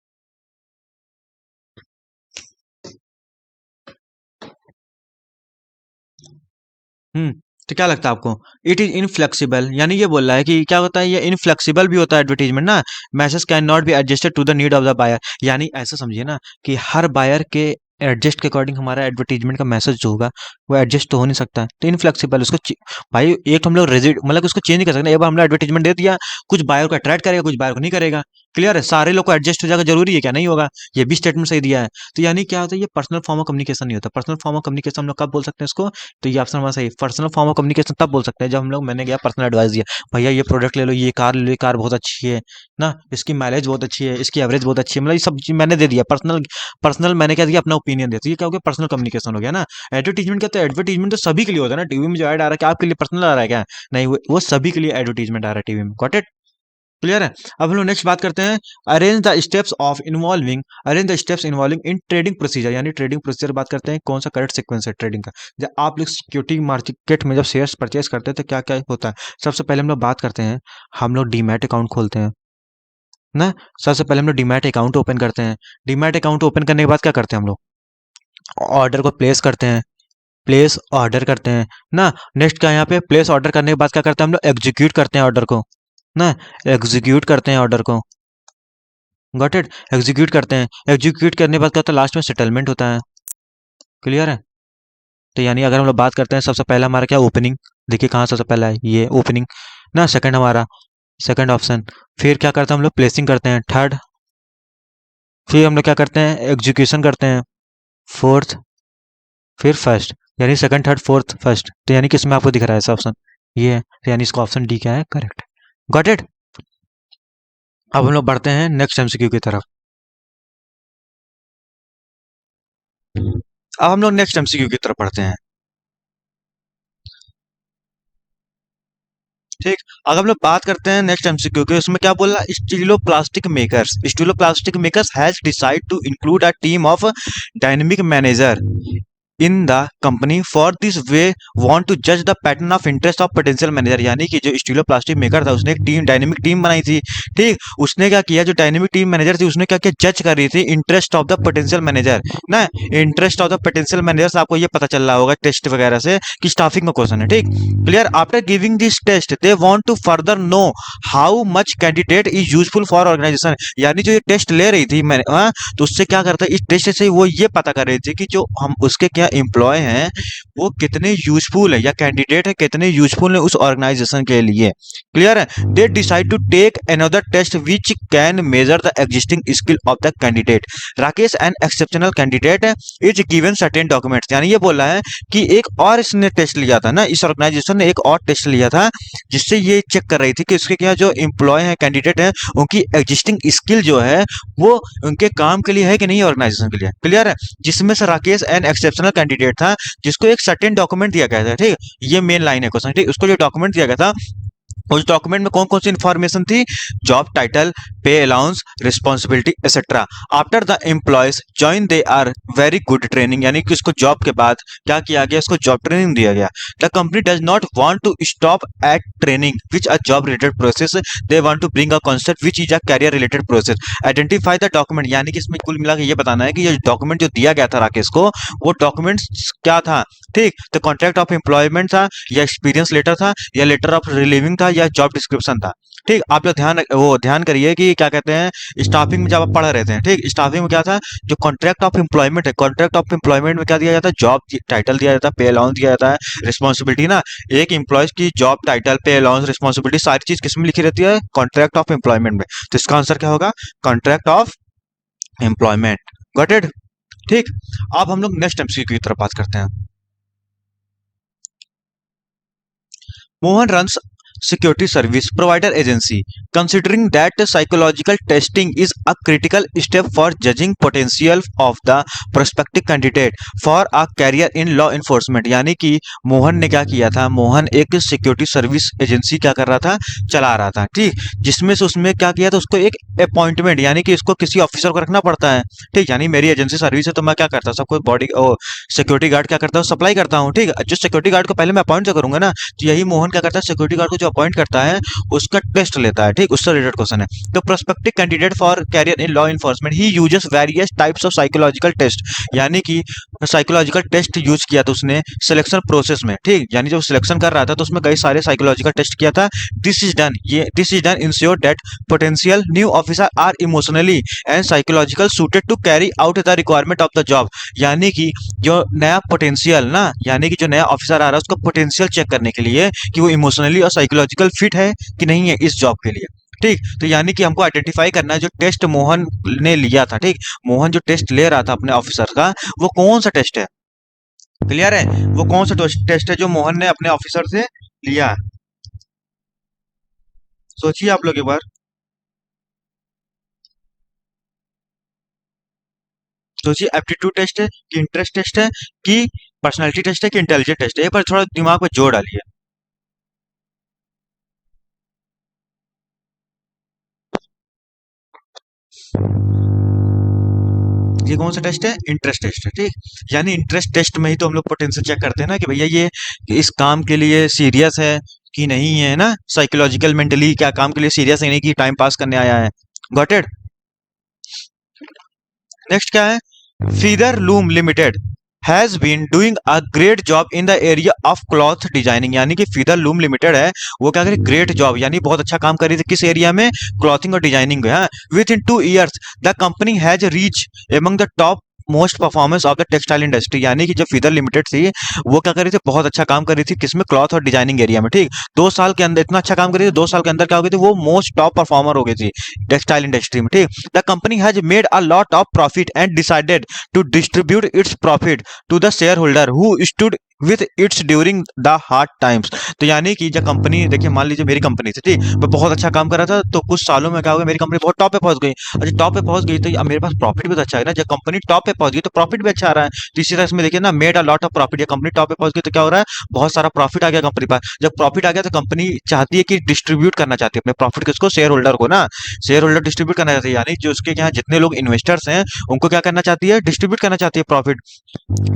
हम्म तो क्या लगता है आपको, इट इज इनफ्लेक्सिबल, यानी ये बोल रहा है कि क्या होता है, ये इनफ्लेक्सिबल भी होता है एडवर्टीजमेंट ना, message can not be adjusted to the need of the buyer. यानी ऐसा समझिए ना कि हर बायर के एडजस्ट के अकॉर्डिंग हमारा एडवर्टीजमेंट का मैसेज जो होगा वो एडजस्ट तो हो नहीं सकता है, तो इनफ्लेक्सिबल उसको भाई एक तो हम लोग रेजिड मतलब उसको चेंज नहीं कर सकते। एक बार हमने एडवर्टीजमेंट दे दिया, कुछ बायर को अट्रैक्ट करेगा, कुछ बायर को नहीं करेगा। क्लियर है। सारे लोग को एडजस्ट हो जाएगा जरूरी है क्या, नहीं होगा। ये भी स्टेटमेंट सही दिया है। तो यानी क्या होता है, ये पर्सनल फॉर्म ऑफ कम्युनिकेशन नहीं होता। पर्सनल फॉर्म ऑफ कम्युनिकेशन हम लोग कब बोल सकते हैं इसको, तो ये ऑप्शन हमारा सही, पर्सनल फॉर्म ऑफ कम्युनिकेशन तब बोल सकते हैं जब हम लोग, मैंने गया पर्सनल एडवाइस दिया, भैया ये प्रोडक्ट ले लो, ये कार ले लो, ये कार बहुत अच्छी है ना, इसकी माइलेज बहुत अच्छी है, इसकी एवरेज बहुत अच्छी है, मतलब ये सब चीज मैंने दे दिया। पर्सनल पर्सनल मैंने क्या दिया, अपना ओपिनियन दिया, तो ये क्या हो गया, पर्सनल कम्युनिकेशन हो गया ना। एडवर्टीजमेंट क्या, तो एडवर्टीजमेंट तो सभी के लिए होता है ना, टीवी में जो ऐड आ रहा है क्या आपके लिए पर्सनल आ रहा है क्या, नहीं, वो सभी के लिए एडवर्टीजमेंट आ रहा है टीवी में। Got it. क्लियर है। अब हम लोग नेक्स्ट बात करते हैं arrange the steps involving in trading procedure, यानी ट्रेडिंग प्रोसीजर बात करते हैं कौन सा करेक्ट सीक्वेंस है ट्रेडिंग का। जब आप लोग सिक्योरिटी मार्केट में जब शेयर्स परचेस करते हैं तो क्या क्या होता है। सबसे पहले हम लोग बात करते हैं, हम लोग डीमैट अकाउंट खोलते हैं ना। सबसे पहले हम लोग डीमैट अकाउंट ओपन करते हैं। डीमैट अकाउंट ओपन करने के बाद क्या करते हैं हम लोग, ऑर्डर को प्लेस करते हैं, प्लेस ऑर्डर करते हैं ना। नेक्स्ट क्या है यहाँ पे, प्लेस ऑर्डर करने के बाद क्या करते हैं हम लोग, एग्जीक्यूट करते हैं ऑर्डर को ना, एग्जीक्यूट करते हैं ऑर्डर को। गॉट इट, एग्जीक्यूट करते हैं। एग्जीक्यूट करने के बाद क्या होता है, लास्ट में सेटलमेंट होता है। क्लियर है। तो यानी अगर हम लोग बात करते हैं, सबसे पहला हमारा क्या, ओपनिंग। देखिए कहाँ सबसे पहला है, ये ओपनिंग ना। सेकंड हमारा, सेकंड ऑप्शन। फिर क्या करते हैं हम लोग, प्लेसिंग करते हैं, थर्ड। फिर हम लोग क्या करते हैं, एग्जीक्यूशन करते हैं, फोर्थ। फिर फर्स्ट, यानी सेकंड थर्ड फोर्थ फर्स्ट। तो यानी किसमें आपको दिख रहा है ऐसा ऑप्शन, ये है। तो यानी इसका ऑप्शन डी क्या है, करेक्ट। Got it. अब हम लोग बढ़ते हैं नेक्स्ट एमसीक्यू की तरफ। अब हम लोग नेक्स्ट एमसीक्यू की तरफ बढ़ते हैं। ठीक, अगर हम लोग बात करते हैं नेक्स्ट एमसीक्यू के, उसमें क्या बोला, Stelo plastic makers has decide to include a team of dynamic manager in the company for this वे वांट टू जज the pattern of interest of potential manager. यानी कि जो स्टीलो प्लास्टिक मेकर था उसने एक टीम, डायनेमिक टीम बनाई थी। ठीक, उसने क्या किया, जो डायनेमिक टीम मैनेजर थी उसने क्या किया, जज कर रही थी interest of the potential manager ना। Interest of the potential manager आपको ये पता चल रहा होगा टेस्ट वगैरह से कि स्टाफिंग का क्वेश्चन है। ठीक, clear. After giving this test they want to further know how much candidate is useful for organisation. यानी जो ये टेस्ट ले रही थी मैंने, तो उससे क्या करता है, इस टेस्ट से वो ये पता कर रही थी कि जो हम उसके क्या एम्प्लॉय हैं वो कितने यूजफुल है, या कैंडिडेट है कितने यूजफुल है उस ऑर्गेनाइजेशन के लिए। क्लियर है। They decide to take another test which can measure the existing skill of the candidate. Rakesh an exceptional candidate is given certain documents. यानी ये बोल रहा है कि एक और इसने टेस्ट लिया था ना, इस ऑर्गेनाइजेशन ने एक और टेस्ट लिया था जिससे ये चेक कर रही थी कि उसके क्या जो एम्प्लॉय है, कैंडिडेट है, उनकी एग्जिस्टिंग स्किल जो है वो उनके काम के लिए है कि नहीं, ऑर्गेनाइजेशन के लिए। क्लियर है। जिसमें से राकेश एन एक्सेप्शनल कैंडिडेट था जिसको एक सर्टेन डॉक्यूमेंट दिया गया था। ठीक, ये मेन लाइन है क्वेश्चन। ठीक, उसको जो डॉक्यूमेंट दिया गया था उस डॉक्यूमेंट में कौन कौन सी इंफॉर्मेशन थी, job title, pay allowance, responsibility etcetera. After the employees join they are very good training. यानी कि उसको जॉब के बाद क्या किया गया, इसको जॉब ट्रेनिंग दिया गया। The company does not want to stop at training which a job related process, they want to bring a concept which is a career related process. Identify the document. यानी कि इसमें कुल मिला के ये बताना है कि ये डॉक्यूमेंट जो दिया गया था राकेश को, वो डॉक्यूमेंट क्या था। ठीक, तो कॉन्ट्रैक्ट ऑफ एम्प्लॉयमेंट था, या एक्सपीरियंस लेटर था, या लेटर ऑफ रिलीविंग था, या जॉब डिस्क्रिप्शन था। ठीक, आप लोग ध्यान करिए कि क्या कहते हैं, स्टाफिंग में जब आप पढ़ रहे थे, ठीक, स्टाफिंग में क्या था, जो कॉन्ट्रैक्ट ऑफ एम्प्लॉयमेंट है, कॉन्ट्रैक्ट ऑफ एम्प्लॉयमेंट में क्या दिया जाता है, जॉब टाइटल दिया जाता है, पे अलाउंस दिया जाता है, रिस्पॉन्सिबिलिटी ना। एक एम्प्लॉय की job title, pay allowance, responsibility सारी चीज किसमें लिखी रहती है, कॉन्ट्रैक्ट ऑफ एम्प्लॉयमेंट में। तो इसका आंसर क्या होगा, contract of employment. Got it. ठीक, अब हम लोग नेक्स्ट एमसीक्यू की तरफ बात करते हैं। Mohan runs security service provider agency, considering that psychological testing is a critical step for judging potential of the prospective candidate for a career in law enforcement। यानी कि मोहन ने क्या किया था, मोहन एक सिक्योरिटी सर्विस एजेंसी क्या कर रहा था, चला रहा था। ठीक, जिसमें से उसमें क्या किया था, उसको एक अपॉइंटमेंट, यानी कि इसको किसी ऑफिसर को रखना पड़ता है। ठीक, यानी मेरी एजेंसी सर्विस है तो मैं क्या करता हूँ, सबको बॉडी सिक्योरिटी गार्ड क्या करता हूँ, सप्लाई करता हूँ। ठीक, जो सिक्योरिटी गार्ड को पहले मैं अपॉइंट जो करूंगा ना, तो यही मोहन क्या करता है, सिक्योरिटी गार्ड को जो अपॉइंट करता है उसका टेस्ट लेता है। ठीक, उससे रिलेटेड क्वेश्चन है। तो prospective candidate for career in law enforcement he uses various types of psychological test. यानी कि साइकोलॉजिकल टेस्ट यूज किया था उसने सिलेक्शन प्रोसेस में। ठीक, यानी जब सिलेक्शन कर रहा था तो उसमें कई सारे साइकोलॉजिकल टेस्ट किया था। This is done ensure that potential new officer are emotionally and psychological suited to carry out the requirement of the job. यानी कि जो नया पोटेंशियल ना, यानी कि जो नया ऑफिसर आ रहा है उसका पोटेंशियल चेक करने के लिए कि वो इमोशनली और साइकोलॉजिकल फिट है कि नहीं है इस जॉब के लिए। ठीक, तो यानी कि हमको आइडेंटिफाई करना है जो टेस्ट मोहन ने लिया था। ठीक, मोहन जो टेस्ट ले रहा था अपने ऑफिसर का, वो कौन सा टेस्ट है। क्लियर है, वो कौन सा टेस्ट है जो मोहन ने अपने ऑफिसर से लिया है। सोचिए आप लोग एक बार, सोचिए एप्टीट्यूड टेस्ट है कि इंटरेस्ट टेस्ट है कि पर्सनालिटी टेस्ट है कि इंटेलिजेंट टेस्ट है। एक बार थोड़ा दिमाग में जोर डालिए। ये कौन सा टेस्ट है? इंटरेस्ट टेस्ट है, ठीक। यानी इंटरेस्ट टेस्ट में ही तो हम लोग पोटेंशियल चेक करते हैं ना कि भैया ये इस काम के लिए सीरियस है कि नहीं है ना, साइकोलॉजिकल मेंटली क्या काम के लिए सीरियस है, नहीं कि टाइम पास करने आया है। Got it. नेक्स्ट क्या है? Feather loom limited has been doing a great job in the area of cloth designing, यानी कि फीदर लूम लिमिटेड है वो क्या करे? ग्रेट जॉब, यानी बहुत अच्छा काम कर रही थी किस एरिया में? क्लॉथिंग और डिजाइनिंग में। With in 2 years the company has reach among the top most performance of the textile industry, यानी कि जो फीदर लिमिटेड थी वो क्या कर रही थी? बहुत अच्छा काम कर रही थी किसमें? क्लॉथ और डिजाइनिंग एरिया में, ठीक। 2 साल के अंदर इतना अच्छा काम कर रही थी, 2 साल के अंदर क्या हो गई थी? वो मोस्ट टॉप परफॉर्मर हो गई थी टेक्सटाइल इंडस्ट्री में, ठीक। The company has made a lot of profit and decided to distribute its profit to the shareholder who stood with its during the hard times. तो यानी कि जब company, देखिए मान लीजिए मेरी कंपनी थी, ठीक, मैं बहुत अच्छा काम कर रहा था, तो कुछ सालों में क्या हो गया? मेरी कंपनी बहुत टॉप पे पहुंच गई। अच्छा, टॉप पे पहुंच गई तो अब मेरे पास प्रॉफिट भी तो अच्छा है ना। जब कंपनी टॉप पे पहुंच गई तो प्रॉफिट भी अच्छा आ रहा है। तो इसी तरह इसमें देखिए ना, made a lot of profit, या कंपनी टॉप पे पहुंच गई तो क्या हो रहा है? बहुत सारा प्रॉफिट आ गया कंपनी पास। जब प्रॉफिट आ गया तो कंपनी चाहती है कि डिस्ट्रीब्यूट करना चाहती है अपने प्रॉफिट किसको? शेयर होल्डर को ना। शेयर होल्डर डिस्ट्रीब्यूट करना चाहती है, यानी जो उसके यहाँ जितने लोग इन्वेस्टर्स हैं उनको क्या करना चाहती है? डिस्ट्रीब्यूट करना चाहती है प्रॉफिट।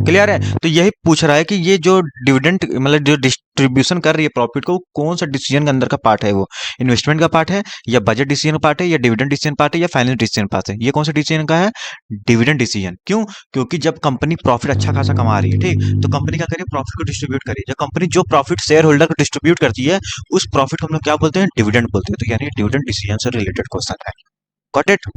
क्लियर है? तो यही पूछ रहा है कि ये जो डिविडेंड मतलब जो डिस्ट्रीब्यूशन कर रही है प्रॉफिट को, कौन सा डिसीजन के अंदर का पार्ट है? वो इन्वेस्टमेंट का पार्ट है, या बजट डिसीजन का पार्ट है, या डिविडेंड डिसीजन पार्ट है, या फाइनेंस डिसीजन पार्ट है? ये कौन सा डिसीजन का है? Dividend decision. क्यों? क्योंकि जब कंपनी प्रॉफिट अच्छा खासा कमा रही है, ठीक, तो कंपनी क्या करिए? प्रॉफिट को डिस्ट्रीब्यूट करिए। जब कंपनी जो प्रॉफिट शेयर होल्डर को डिस्ट्रीब्यूट करती है उस प्रॉफिट को हम लोग क्या बोलते हैं? डिविडेंड बोलते हैं। तो यानी डिविडेंड डिसीजन से रिलेटेड क्वेश्चन है। Got it?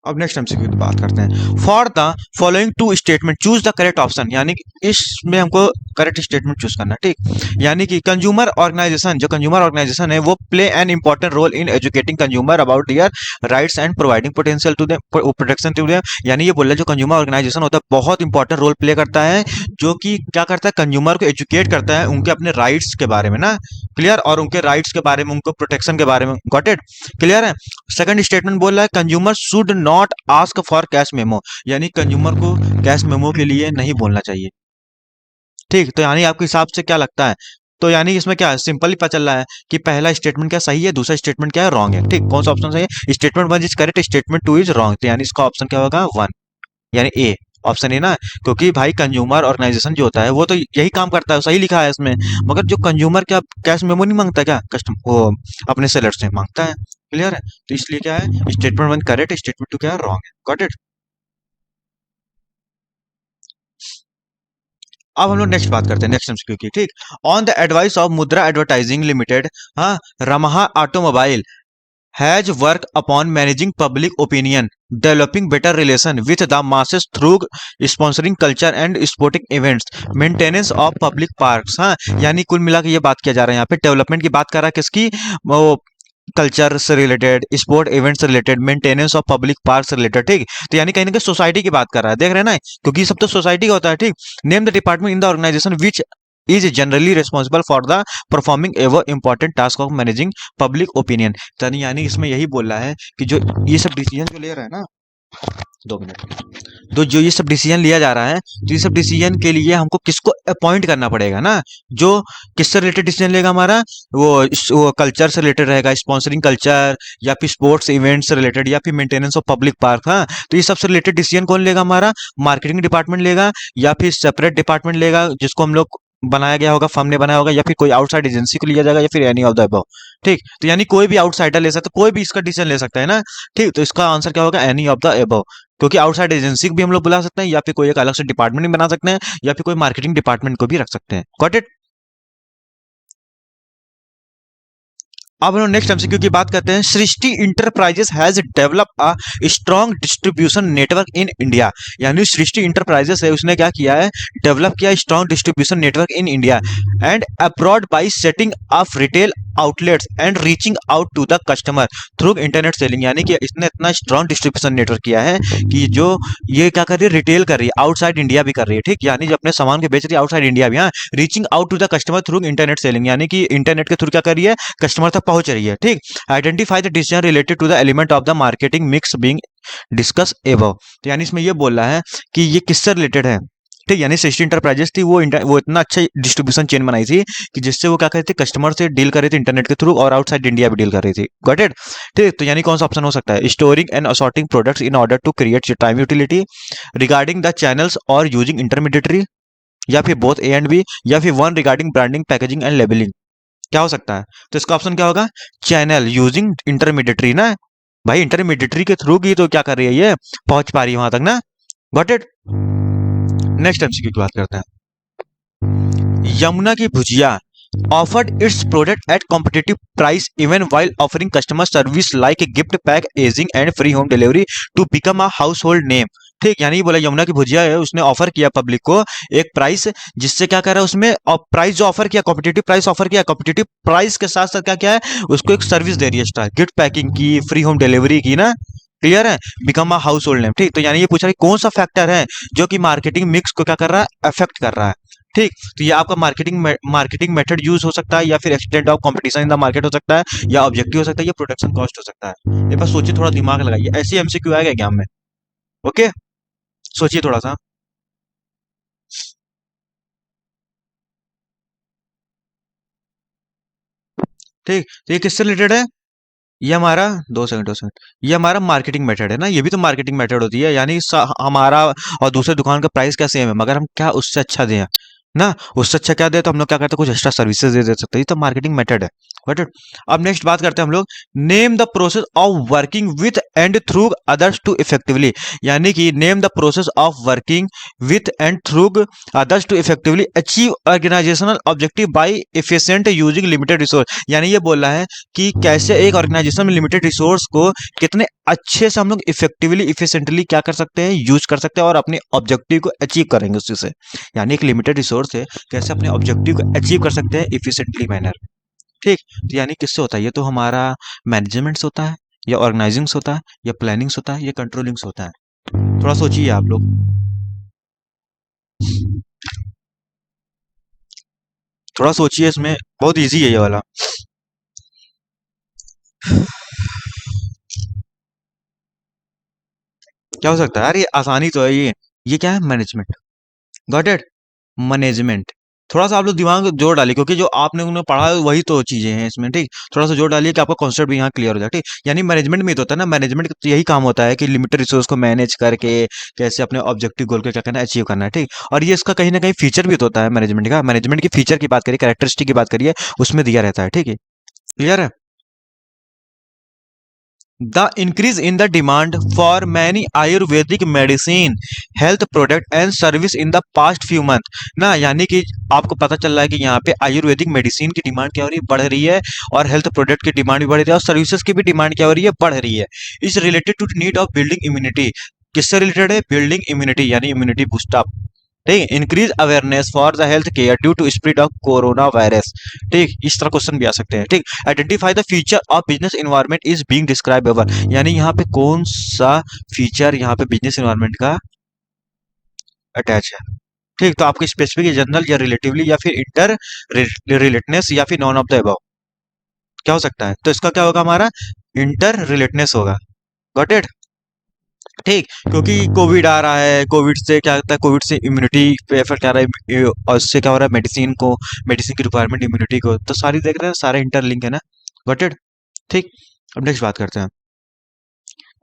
अब नेक्स्ट एमसीक्यू की बात करते हैं। For the following two statement choose the correct option, यानी कि इसमें हमको करेक्ट स्टेटमेंट चूज करना है, ठीक। यानी कि कंज्यूमर ऑर्गेनाइजेशन, जो कंज्यूमर ऑर्गेनाइजेशन है वो play an important role in educating consumer about their rights and providing potential to them protection to them. यानी ये बोल रहा है जो कंज्यूमर ऑर्गेनाइजेशन होता है बहुत इंपॉर्टेंट रोल प्ले करता है, जो कि क्या करता है? कंज्यूमर को एजुकेट करता है उनके अपने राइट्स के बारे में ना। क्लियर? और उनके राइट्स के बारे में, उनको प्रोटेक्शन के बारे में। Got it? क्लियर है? सेकंड स्टेटमेंट बोल रहा है consumer should not ask for cash memo, यानी कंज्यूमर को कैश मेमो के लिए नहीं बोलना चाहिए, ठीक। तो यानी आपके हिसाब से क्या लगता है? तो यानी इसमें क्या है? सिंपल ही पता चल रहा है कि पहला स्टेटमेंट क्या सही है, दूसरा स्टेटमेंट क्या है? रॉन्ग है, ठीक। कौन सा ऑप्शन सही है? Statement 1 is correct, statement 2 is wrong. तो यानी इसका ऑप्शन क्या होगा? 1, यानी ए, ऑप्शन ए ना। क्योंकि भाई कंज्यूमर ऑर्गेनाइजेशन जो होता है वो तो यही काम करता है, सही लिखा है इसमें। मगर जो कंज्यूमर क्या कैश मेमो नहीं मांगता क्या? कस्टम वो अपने सेलर से मांगता है। क्लियर है? तो इसलिए क्या है? स्टेटमेंट 1 करेक्ट, स्टेटमेंट 2 क्या है? रॉन्ग है। Got it? अब हम लोग नेक्स्ट बात करते हैं, नेक्स्ट एमसीक्यू की, ठीक। On the advice of Mudra advertising limited, हाँ, Ramha automobile has work upon managing public opinion, developing better relation with the masses through sponsoring culture and sporting events, maintenance of public parks. हाँ, यानी कुल मिला के ये बात किया जा रहा है यहाँ पे, डेवलपमेंट की बात कर रहा है किसकी? वो कल्चर से रिलेटेड, स्पोर्ट इवेंट से related, maintenance of public park से रिलेटेड, ठीक। तो यानी कहीं ना कहीं सोसाइटी की बात कर रहा है, देख रहे हैं ना, क्योंकि ये सब तो सोसाइटी का होता है, ठीक। Name the department in the organisation which is generally responsible for the performing ever important task of managing public opinion. यानी इसमें यही बोल रहा है कि जो ये सब डिसीजन जो ले रहा है ना, 2 मिनट, तो जो ये सब डिसीजन लिया जा रहा है, तो ये सब डिसीजन के लिए हमको किसको अपॉइंट करना पड़ेगा ना? जो किससे रिलेटेड डिसीजन लेगा हमारा? वो कल्चर से रिलेटेड रहेगा, स्पॉन्सरिंग कल्चर, या फिर स्पोर्ट्स इवेंट से रिलेटेड, या फिर मेंटेनेंस ऑफ पब्लिक पार्क। हाँ, तो ये सबसे रिलेटेड डिसीजन कौन लेगा हमारा? मार्केटिंग डिपार्टमेंट लेगा, या फिर सेपरेट डिपार्टमेंट लेगा जिसको हम लोग बनाया गया होगा, फर्म ने बनाया होगा, या फिर कोई आउटसाइड एजेंसी को लिया जाएगा, या फिर एनी ऑफ द अबव, ठीक। तो यानी कोई भी आउटसाइडर ले सकता है, कोई भी इसका डिसीजन ले सकता है ना, ठीक। तो इसका आंसर क्या होगा? Any of the above. क्योंकि आउटसाइड एजेंसी को भी हम लोग बुला सकते हैं, या फिर कोई एक अलग से डिपार्टमेंट भी बना सकते हैं, या फिर कोई मार्केटिंग डिपार्टमेंट को भी रख सकते हैं। Got it? अब हम नेक्स्ट एमसीक्यू की बात करते हैं। Srishti enterprises has develop a strong distribution network in India, यानी सृष्टि इंटरप्राइजेस है उसने क्या किया है? डेवलप किया strong distribution network in India and abroad by setting up retail outlets and reaching out to the customer through internet selling. यानी कि इसने इतना स्ट्रॉन्ग डिस्ट्रीब्यूशन नेटवर्क किया है कि जो ये क्या कर रही है? रिटेल कर रही है, आउटसाइड इंडिया भी कर रही है, ठीक। यानी जो अपने सामान के बेच रही है आउटसाइड इंडिया भी। हाँ, reaching out to the customer through internet selling, यानी कि इंटरनेट के थ्रू क्या कर रही है? कस्टमर तक पहुंच रही है, ठीक। Identify the decision related to the element of the marketing mix being discuss above. तो यानी इसमें ये बोल रहा है कि ये किससे रिलेटेड है? ठीक, यानी सृष्टि इंटरप्राइजेस थी वो इतना अच्छा डिस्ट्रीब्यूशन चेन बनाई थी कि जिससे वो क्या कर रही थी, कस्टमर से डील कर रही थी इंटरनेट के थ्रू और आउटसाइड इंडिया भी डील कर रही थी। Got it? ठीक, तो यानी कौन सा ऑप्शन हो सकता है, storing and assorting products in order to create time utility, regarding the channels और यूजिंग इंटरमीडिएटरी, या फिर बोथ ए एंड बी, या फिर one regarding branding packaging and labelling. क्या हो सकता है? तो इसका ऑप्शन क्या होगा, चैनल यूजिंग इंटरमीडिएटरी ना, भाई इंटरमीडिएटरी के थ्रू की तो क्या कर रही है ये, पहुंच पा रही है वहां तक ना। Got it? नेक्स्ट एमसीक्यू की बात करते हैं। यमुना की भुजिया offered its product at competitive price even while offering customer service like gift pack, aging and free home delivery to become a household name। ठीक, यानी बोला यमुना की भुजिया है, उसने ऑफर किया पब्लिक को एक प्राइस, जिससे क्या कर रहा है उसमें, और प्राइस जो ऑफर किया, कॉम्पिटिटिव प्राइस ऑफर किया, कॉम्पिटिटिव प्राइस के साथ साथ क्या क्या है, उसको एक सर्विस दे रही है एक्स्ट्रा, गिफ्ट पैकिंग की, फ्री होम डिलीवरी की ना। क्लियर है? Become a house hold name. ठीक, तो यानी ये पूछ रहा है कौन सा फैक्टर है जो कि मार्केटिंग मिक्स को क्या कर रहा है, अफेक्ट कर रहा है। ठीक, तो ये आपका मार्केटिंग मेथड यूज हो सकता है, या फिर extent of competition in the market हो सकता है, या ऑब्जेक्टिव हो सकता है, या प्रोडक्शन कॉस्ट हो सकता है। ये बस सोचिए, थोड़ा दिमाग लगाइए, ऐसी एमसीक्यू आएगा एग्जाम में। ओके, सोचिए थोड़ा सा। ठीक, तो ये किससे रिलेटेड है, ये हमारा, 2 सेकंड, ये हमारा मार्केटिंग मेथड है ना, ये भी तो मार्केटिंग मेथड होती है, यानी हमारा और दूसरे दुकान का प्राइस क्या सेम है, मगर हम क्या उससे अच्छा दें ना, उससे अच्छा क्या दे, तो हम लोग क्या करते हैं, कुछ एक्स्ट्रा सर्विसेज दे सकते हैं, ये तो मार्केटिंग मेथड है। Got it? अब नेक्स्ट बात करते हैं हम लोग, name the process of working with and through others to effectively, यानी कि name the process of working with and through others to effectively achieve organisational objective by efficient using limited resource. यानी ये बोल रहा है कि कैसे एक ऑर्गेनाइजेशन में लिमिटेड रिसोर्स को कितने अच्छे से हम लोग इफेक्टिवली इफिशिएंटली क्या कर सकते हैं, यूज कर सकते हैं, और अपने ऑब्जेक्टिव को अचीव करेंगे उसी से। यानी एक लिमिटेड रिसोर्स है, कैसे अपने ऑब्जेक्टिव को अचीव कर सकते हैं इफिशिएंटली मैनर। ठीक, तो यानी किससे होता है, ये तो हमारा मैनेजमेंट्स होता है, या ऑर्गेनाइजिंग्स होता है, या प्लानिंग्स होता है, या कंट्रोलिंग्स होता है। थोड़ा सोचिए आप लोग, थोड़ा सोचिए, इसमें बहुत इजी है ये वाला। क्या हो सकता है यार, ये आसानी तो है ये क्या है, मैनेजमेंट। Got it? मैनेजमेंट। थोड़ा सा आप लोग दिमाग में जोर डालिए, क्योंकि जो आपने उन्हें पढ़ा है वही तो चीजें हैं इसमें। ठीक, थोड़ा सा जोर डालिए कि आपका कॉन्सेप्ट भी यहाँ क्लियर हो जाए। ठीक, यानी मैनेजमेंट में ही तो होता है ना, मैनेजमेंट का तो यही काम होता है कि लिमिटेड रिसोर्स को मैनेज करके कैसे अपने ऑब्जेक्टिव गोल को क्या करना है, अचीव करना है। ठीक, और ये इसका कहीं ना कहीं फीचर भी तो होता है मैनेजमेंट का, मैनेजमेंट की फीचर की बात करिए, कैरेक्टरिस्टिक की बात करिए, उसमें दिया रहता है। ठीक है, क्लियर है? The increase in the demand for many Ayurvedic medicine, health product and service in the past few months ना, यानी कि आपको पता चल रहा है कि यहाँ पे आयुर्वेदिक मेडिसिन की डिमांड क्या हो रही है, बढ़ रही है, और हेल्थ प्रोडक्ट की डिमांड भी बढ़ रही है, और सर्विसेज की भी डिमांड क्या हो रही है, बढ़ रही है। Is related to need of building immunity. किससे रिलेटेड है, बिल्डिंग इम्यूनिटी, यानी इम्यूनिटी बूस्टअप। ठीक, increase awareness for the health care due to spread of corona virus. ठीक, इस तरह क्वेश्चन भी आ सकते हैं। ठीक, identify the feature of business environment is being describe our, यानी यहाँ पे कौन सा फीचर यहाँ पे बिजनेस इन्वायरमेंट का अटैच है। ठीक, तो आपको स्पेसिफिक, जनरल, या रिलेटिवली, या फिर इंटर रिलेटेडनेस, या फिर नॉन ऑफ द अबव। क्या हो सकता है, तो इसका क्या होगा, हमारा इंटर रिलेटेडनेस होगा। Got it? ठीक, क्योंकि कोविड आ रहा है, कोविड से क्या होता है, कोविड से इम्यूनिटी पे इफेक्ट आ रहा है, और इससे क्या हो रहा है, मेडिसिन को, मेडिसिन की रिक्वायरमेंट इम्यूनिटी को, तो सारी देख रहे हैं, सारे इंटरलिंक है ना। Got it? ठीक, अब नेक्स्ट बात करते हैं।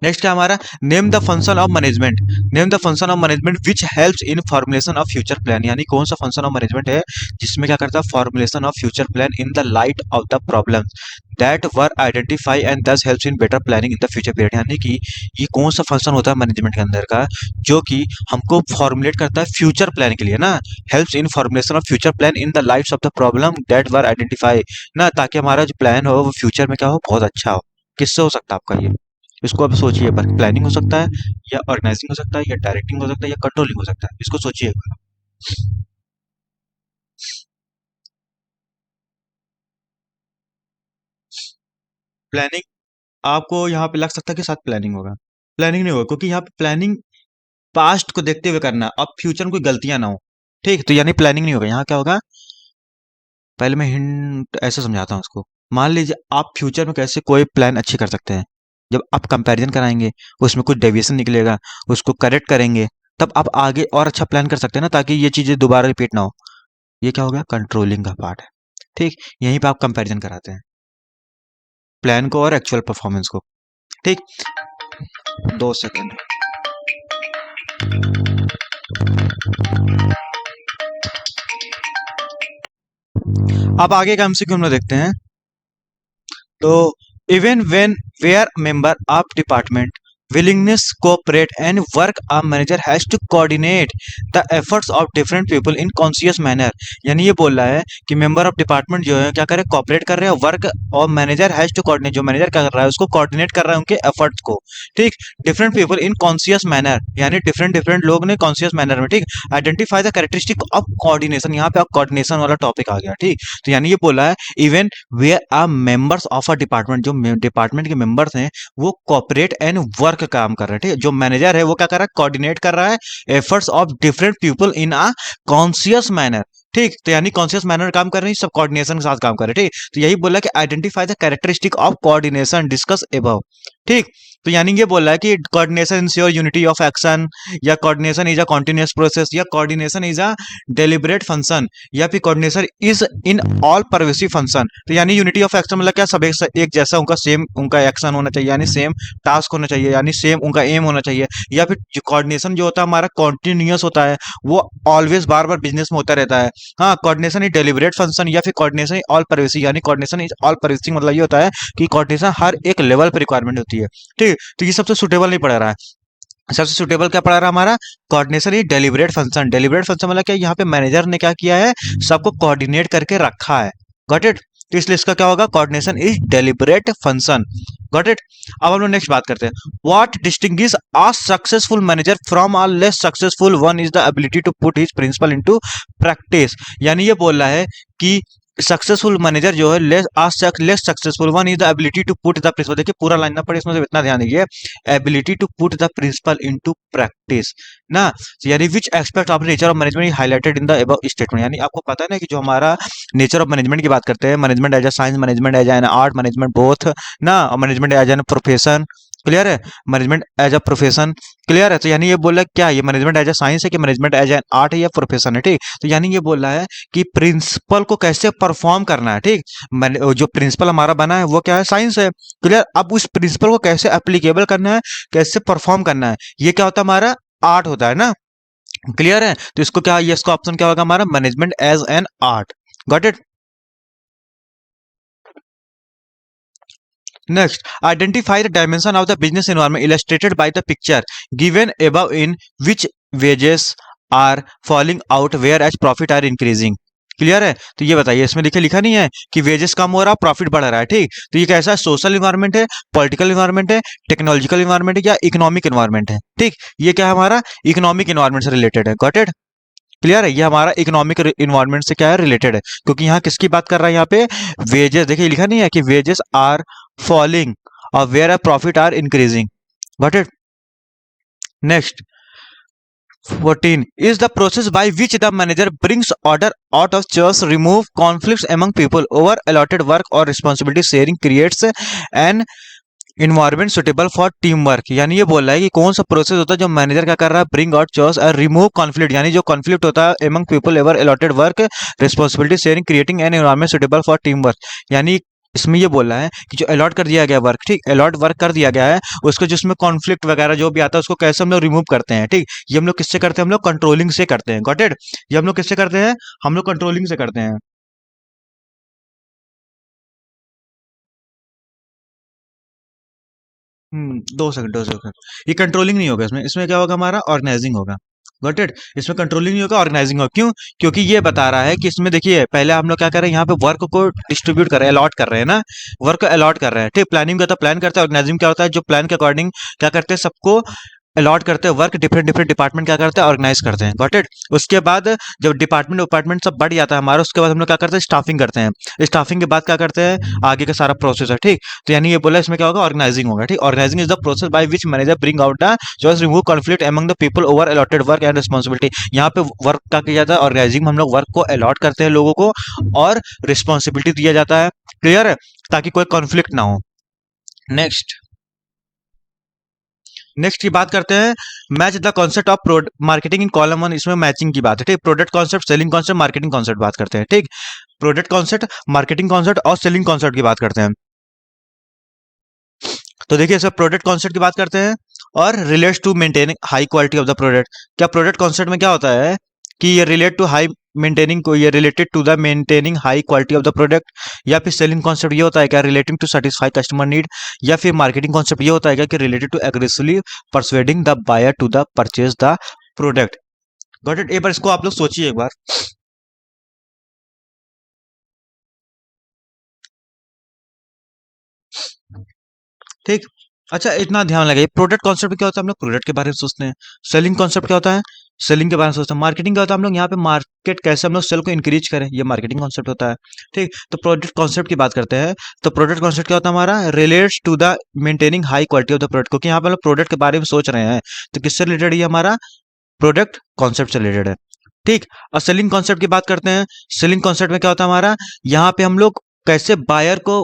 नेक्स्ट क्या हमारा, name the function of management, name the function of management which helps in formulation of future plan, यानी कौन सा फंक्शन ऑफ मैनेजमेंट है जिसमें क्या करता है, formulation of future plan in the light of the problem that were identify and thus helps in better planning in the future period. यानी कि ये कौन सा फंक्शन होता है मैनेजमेंट के अंदर का, जो कि हमको फॉर्मुलेट करता है फ्यूचर प्लान के लिए ना, helps in formulation of future plan in the lights off the problem that were identify ना, ताकि हमारा जो प्लान हो वो फ्यूचर में क्या हो, बहुत अच्छा हो। किससे हो सकता है आपका ये, इसको अब सोचिए, पर प्लानिंग हो सकता है, या ऑर्गेनाइजिंग हो सकता है, या डायरेक्टिंग हो सकता है, या कंट्रोलिंग हो सकता है, इसको सोचिए एक बार। प्लानिंग आपको यहाँ पे लग सकता है कि साथ प्लानिंग होगा, प्लानिंग नहीं होगा, क्योंकि यहाँ पे प्लानिंग पास्ट को देखते हुए करना है, अब फ्यूचर में कोई गलतियां ना हो। ठीक, तो यानी प्लानिंग नहीं होगा, यहाँ क्या होगा, पहले मैं हिंट ऐसे समझाता हूँ उसको। मान लीजिए आप फ्यूचर में कैसे कोई प्लान अच्छे कर सकते हैं, जब आप कंपैरिजन कराएंगे, उसमें कुछ डेविएशन निकलेगा, उसको करेक्ट करेंगे, तब आप आगे और अच्छा प्लान कर सकते हैं ना, ताकि ये चीजें दोबारा रिपीट ना हो। ये क्या हो गया, कंट्रोलिंग का पार्ट है। ठीक, यहीं पे आप कंपैरिजन कराते हैं प्लान को और एक्चुअल परफॉर्मेंस को। ठीक, 2 सेकंड। अब आगे का एमसीक्यू हम लोग देखते हैं। तो even when where member of department willingness cooperate and work, a manager has to coordinate the efforts of different people in conscious manner। यानी ये बोल रहा है कि मेंबर ऑफ डिपार्टमेंट जो है क्या करे, कॉपरेट कर रहे हैं, वर्क, और मैनेजर हैज टू कोऑर्डिनेट, जो मैनेजर क्या कर रहा है उसको कोऑर्डिनेट कर रहा है उनके एफर्ट्स को। ठीक, different people in conscious manner, यानी डिफरेंट डिफरेंट लोग ने कॉन्शियस मैनर में। ठीक, identify the characteristic of coordination, यहाँ पे कोऑर्डिनेशन वाला टॉपिक आ गया। ठीक, तो यानी ये बोला है even where are members of a department, जो डिपार्टमेंट के मेंबर्स हैं वो कॉपरेट एंड वर्क काम कर रहे हैं। ठीक है, जो मैनेजर है वो क्या कर रहा है, कोऑर्डिनेट कर रहा है efforts of different people in a conscious manner. ठीक, तो यानी कॉन्शियस मैनर काम कर रहे हैं, सब कोऑर्डिनेशन के साथ काम कर रहे हैं। ठीक, तो यही बोला कि identify the characteristic of coordination discuss above. ठीक, तो यानी ये बोला है कि coordination ensure unity of action, या coordination is a continuous process, या coordination is a deliberate function, या फिर coordination is in all pervasive function. तो यानी यूनिटी ऑफ एक्शन मतलब क्या, सब एक जैसा उनका सेम उनका एक्शन होना चाहिए, यानी सेम टास्क होना चाहिए, यानी सेम उनका एम होना चाहिए। या फिर जो कोऑर्डिनेशन जो होता है हमारा कॉन्टिन्यूअस होता है, वो ऑलवेज बार बार बिजनेस में होता रहता है। हाँ, कोऑर्डिनेशन इज डेलिबरेट फंक्शन, या फिर कोऑर्डिनेशन इज ऑल परवेसिव, यानी कोऑर्डिनेशन इज ऑल परवेसिव मतलब ये होता है कि कोऑर्डिनेशन हर एक लेवल पर रिक्वायरमेंट होती है। ठीक, तो ये सबसे सुटेबल नहीं पड़ रहा है। सबसे सुटेबल क्या पड़ा रहा हमारा, coordination is deliberate function. Deliberate function मतलब क्या, यहाँ पे मैनेजर ने क्या किया है, सबको कोऑर्डिनेट करके रखा है। गॉट इट, तो इसलिए इसका क्या होगा, coordination is deliberate function. Got it. अब हम लोग नेक्स्ट बात करते हैं, what distinguish a successful manager from a less successful one is the ability to put his principle into practice. यानी ये बोल रहा है कि सक्सेसफुल मैनेजर जो है less successful one is the ability to put the principle. देखिए पूरा लाइन ना पढ़े, इसमें से इतना ध्यान दीजिए, ability to put the principle into practice ना। यानी which aspect of nature of management highlighted in the above statement. यानी आपको पता है ना कि जो हमारा नेचर ऑफ मैनेजमेंट की बात करते हैं, management as a science, management as an art, management both ना, और management as an profession. Clear है, management as a profession. Clear है, तो यानी ये बोल रहा है क्या, ये मैनेजमेंट एज अ साइंस है कि मैनेजमेंट एज एन आर्ट है या प्रोफेशन है। ठीक, तो यानी ये बोल रहा है कि प्रिंसिपल को कैसे परफॉर्म करना है। ठीक, जो प्रिंसिपल हमारा बना है वो क्या है, साइंस है। क्लियर, अब उस प्रिंसिपल को कैसे एप्लीकेबल करना है, कैसे परफॉर्म करना है, ये क्या होता है हमारा, आर्ट होता है ना। क्लियर है, तो इसको क्या, ये इसका ऑप्शन क्या होगा हमारा, management as an art. Got it. Next, identify the dimension of the business environment illustrated by the picture given above, in which wages are falling out whereas profit are increasing। Clear है, तो ये बताइए, इसमें लिखा लिखा नहीं है कि वेजेस कम हो रहा प्रॉफिट बढ़ रहा है। ठीक, तो ये कैसा है, सोशल इन्वायरमेंट है, पॉलिटिकल इन्वायरमेंट है, टेक्नोलॉजिकल इन्वायरमेंट है, या इकोनॉमिक इन्वायरमेंट है। ठीक, ये क्या है हमारा, इकोनॉमिक इन्वायरमेंट से रिलेटेड है। Got it. क्लियर है, ये हमारा इकोनॉमिक इन्वायरमेंट से क्या है, रिलेटेड है, क्योंकि यहाँ किसकी बात कर रहा है, यहाँ पे वेजेस, देखिए लिखा नहीं है कि वेजेस आर फॉलिंग और where are profit are increasing. Got it. Next, 14 is the process by which the manager brings order out of chaos, remove conflicts among people over allotted work or responsibility sharing, creates an environment suitable for team work. यानी ये बोल रहा है कि कौन सा process होता है जो मैनेजर क्या कर रहा है, ब्रिंग आउट चॉइस और रिमूव कॉन्फ्लिक्ट, यानी जो कॉन्फ्लिक्ट होता है among people ever allotted work, responsibility sharing, creating an environment suitable for team work. यानी इसमें ये बोल रहा है कि जो अलॉट कर दिया गया वर्क, ठीक, अलॉट वर्क कर दिया गया है, उसको जिसमें कॉन्फ्लिक्ट वगैरह जो भी आता है उसको कैसे हम लोग रिमूव करते हैं। ठीक, ये हम लोग किससे करते हैं, हम लोग कंट्रोलिंग से करते हैं। Got it. ये हम लोग किससे करते हैं, हम लोग कंट्रोलिंग से करते हैं। 2 सेकंड 2 सेकंड, ये कंट्रोलिंग नहीं होगा, इसमें इसमें क्या होगा हमारा, ऑर्गेनाइजिंग होगा। Got it. इसमें कंट्रोलिंग नहीं होगा, ऑर्गेनाइजिंग होगा। क्यों, क्योंकि ये बता रहा है कि इसमें देखिए पहले हम लोग क्या कर रहे हैं, यहाँ पे वर्क को डिस्ट्रीब्यूट कर रहे हैं, अलॉट कर रहे हैं ना, वर्क को अलॉट कर रहे हैं। ठीक, प्लानिंग का तो प्लान करते हैं, ऑर्गेनाइजिंग क्या होता है, जो प्लान के अकॉर्डिंग क्या करते हैं, सबको अलॉट करते हैं वर्क, डिफरेंट डिफरेंट डिपार्टमेंट क्या करते हैं, ऑर्गेनाइज करते हैं। Got it. उसके बाद जब डिपार्टमेंट सब बढ़ जाता है हमारा, उसके बाद हम लोग क्या करते हैं, स्टाफिंग करते हैं। स्टाफिंग के बाद क्या करते हैं, आगे का सारा प्रोसेस है। ठीक, तो यानी ये बोला इसमें क्या होगा, ऑर्गेनाइजिंग होगा। ठीक, organising is the process by which manager bring out the choice, remove conflict among the people over allotted work and responsibility. यहाँ पे वर्क क्या किया जाता है, ऑर्गेनाइजिंग में हम लोग वर्क को अलॉट करते हैं लोगों को, और रिस्पॉन्सिबिलिटी दिया जाता है। क्लियर है, ताकि कोई कॉन्फ्लिक्ट ना हो। नेक्स्ट, नेक्स्ट की बात करते हैं, match the concept of marketing in column one. इसमें मैचिंग की बात है, ठीक। Product concept, selling concept, marketing concept बात करते हैं, ठीक। प्रोडक्ट कॉन्सेप्ट, मार्केटिंग कॉन्सेप्ट और सेलिंग कॉन्सेप्ट की बात करते हैं। तो देखिए सर, प्रोडक्ट कॉन्सेप्ट की बात करते हैं और relates to maintaining high quality of the product. क्या प्रोडक्ट कॉन्सेप्ट में क्या होता है कि ये रिलेट टू हाई मेंटेनिंग को, ये related to the maintaining high quality of the product. या फिर सेलिंग कॉन्सेप्ट ये होता है क्या, relating to satisfy customer need. या फिर मार्केटिंग कॉन्सेप्ट ये होता है क्या कि related to aggressively persuading the buyer to the purchase the product. Got it. एक बार इसको आप लोग सोचिए एक बार, ठीक। अच्छा, इतना ध्यान लगाइए, प्रोडक्ट कॉन्सेप्ट क्या होता है, हम लोग प्रोडक्ट के बारे में सोचते हैं। सेलिंग कॉन्सेप्ट क्या होता है, सेलिंग के बारे में सोचते हैं। मार्केटिंग क्या होता है, हम लोग यहाँ पे मार्केट कैसे हम लोग सेल को इंक्रीज करें, ये मार्केटिंग कॉन्सेप्ट होता है, ठीक। तो प्रोडक्ट कॉन्सेप्ट की बात करते हैं। तो प्रोडक्ट कॉन्सेप्ट क्या होता है हमारा, relates to the maintaining high quality of the product. क्योंकि यहाँ पे हम लोग प्रोडक्ट के बारे में सोच रहे हैं, तो किससे रिलेटेड ये हमारा प्रोडक्ट कॉन्सेप्ट से रिलेटेड है, ठीक। और सेलिंग कॉन्सेप्ट की बात करते हैं। सेलिंग कॉन्सेप्ट में क्या होता है हमारा, यहाँ पे हम लोग कैसे बायर को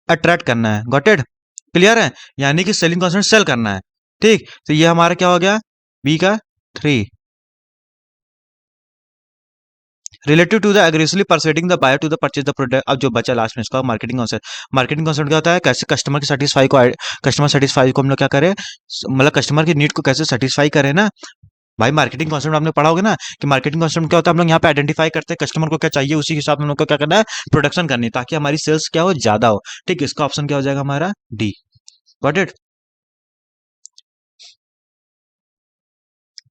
अट्रैक्ट करना है। गॉट इट, क्लियर है। यानी कि सेलिंग कॉन्सेप्ट सेल करना है, ठीक। तो ये हमारा क्या हो गया, बी का 3। Related to the aggressively persuading the buyer to the purchase the product. अब जो बचा लास्ट में इसका मार्केटिंग कॉन्सेप्ट। मार्केटिंग कॉन्सेप्ट क्या होता है, कैसे कस्टमर सेटिस्फाई को हम लोग क्या करें, मतलब कस्टमर की नीड को कैसे सेटिस्फाई करें ना। भाई मार्केटिंग कॉन्सेप्ट आपने पढ़ा होगा ना कि मार्केटिंग कॉन्सेप्ट क्या होता है, हम लोग यहाँ पे आइडेंटिफाई करते हैं कस्टमर को क्या चाहिए, उसी हिसाब से हम लोग को क्या करना है, प्रोडक्शन करनी है, ताकि हमारी सेल्स क्या हो, ज्यादा हो, ठीक। इसका ऑप्शन क्या हो जाएगा हमारा, डी। Got it.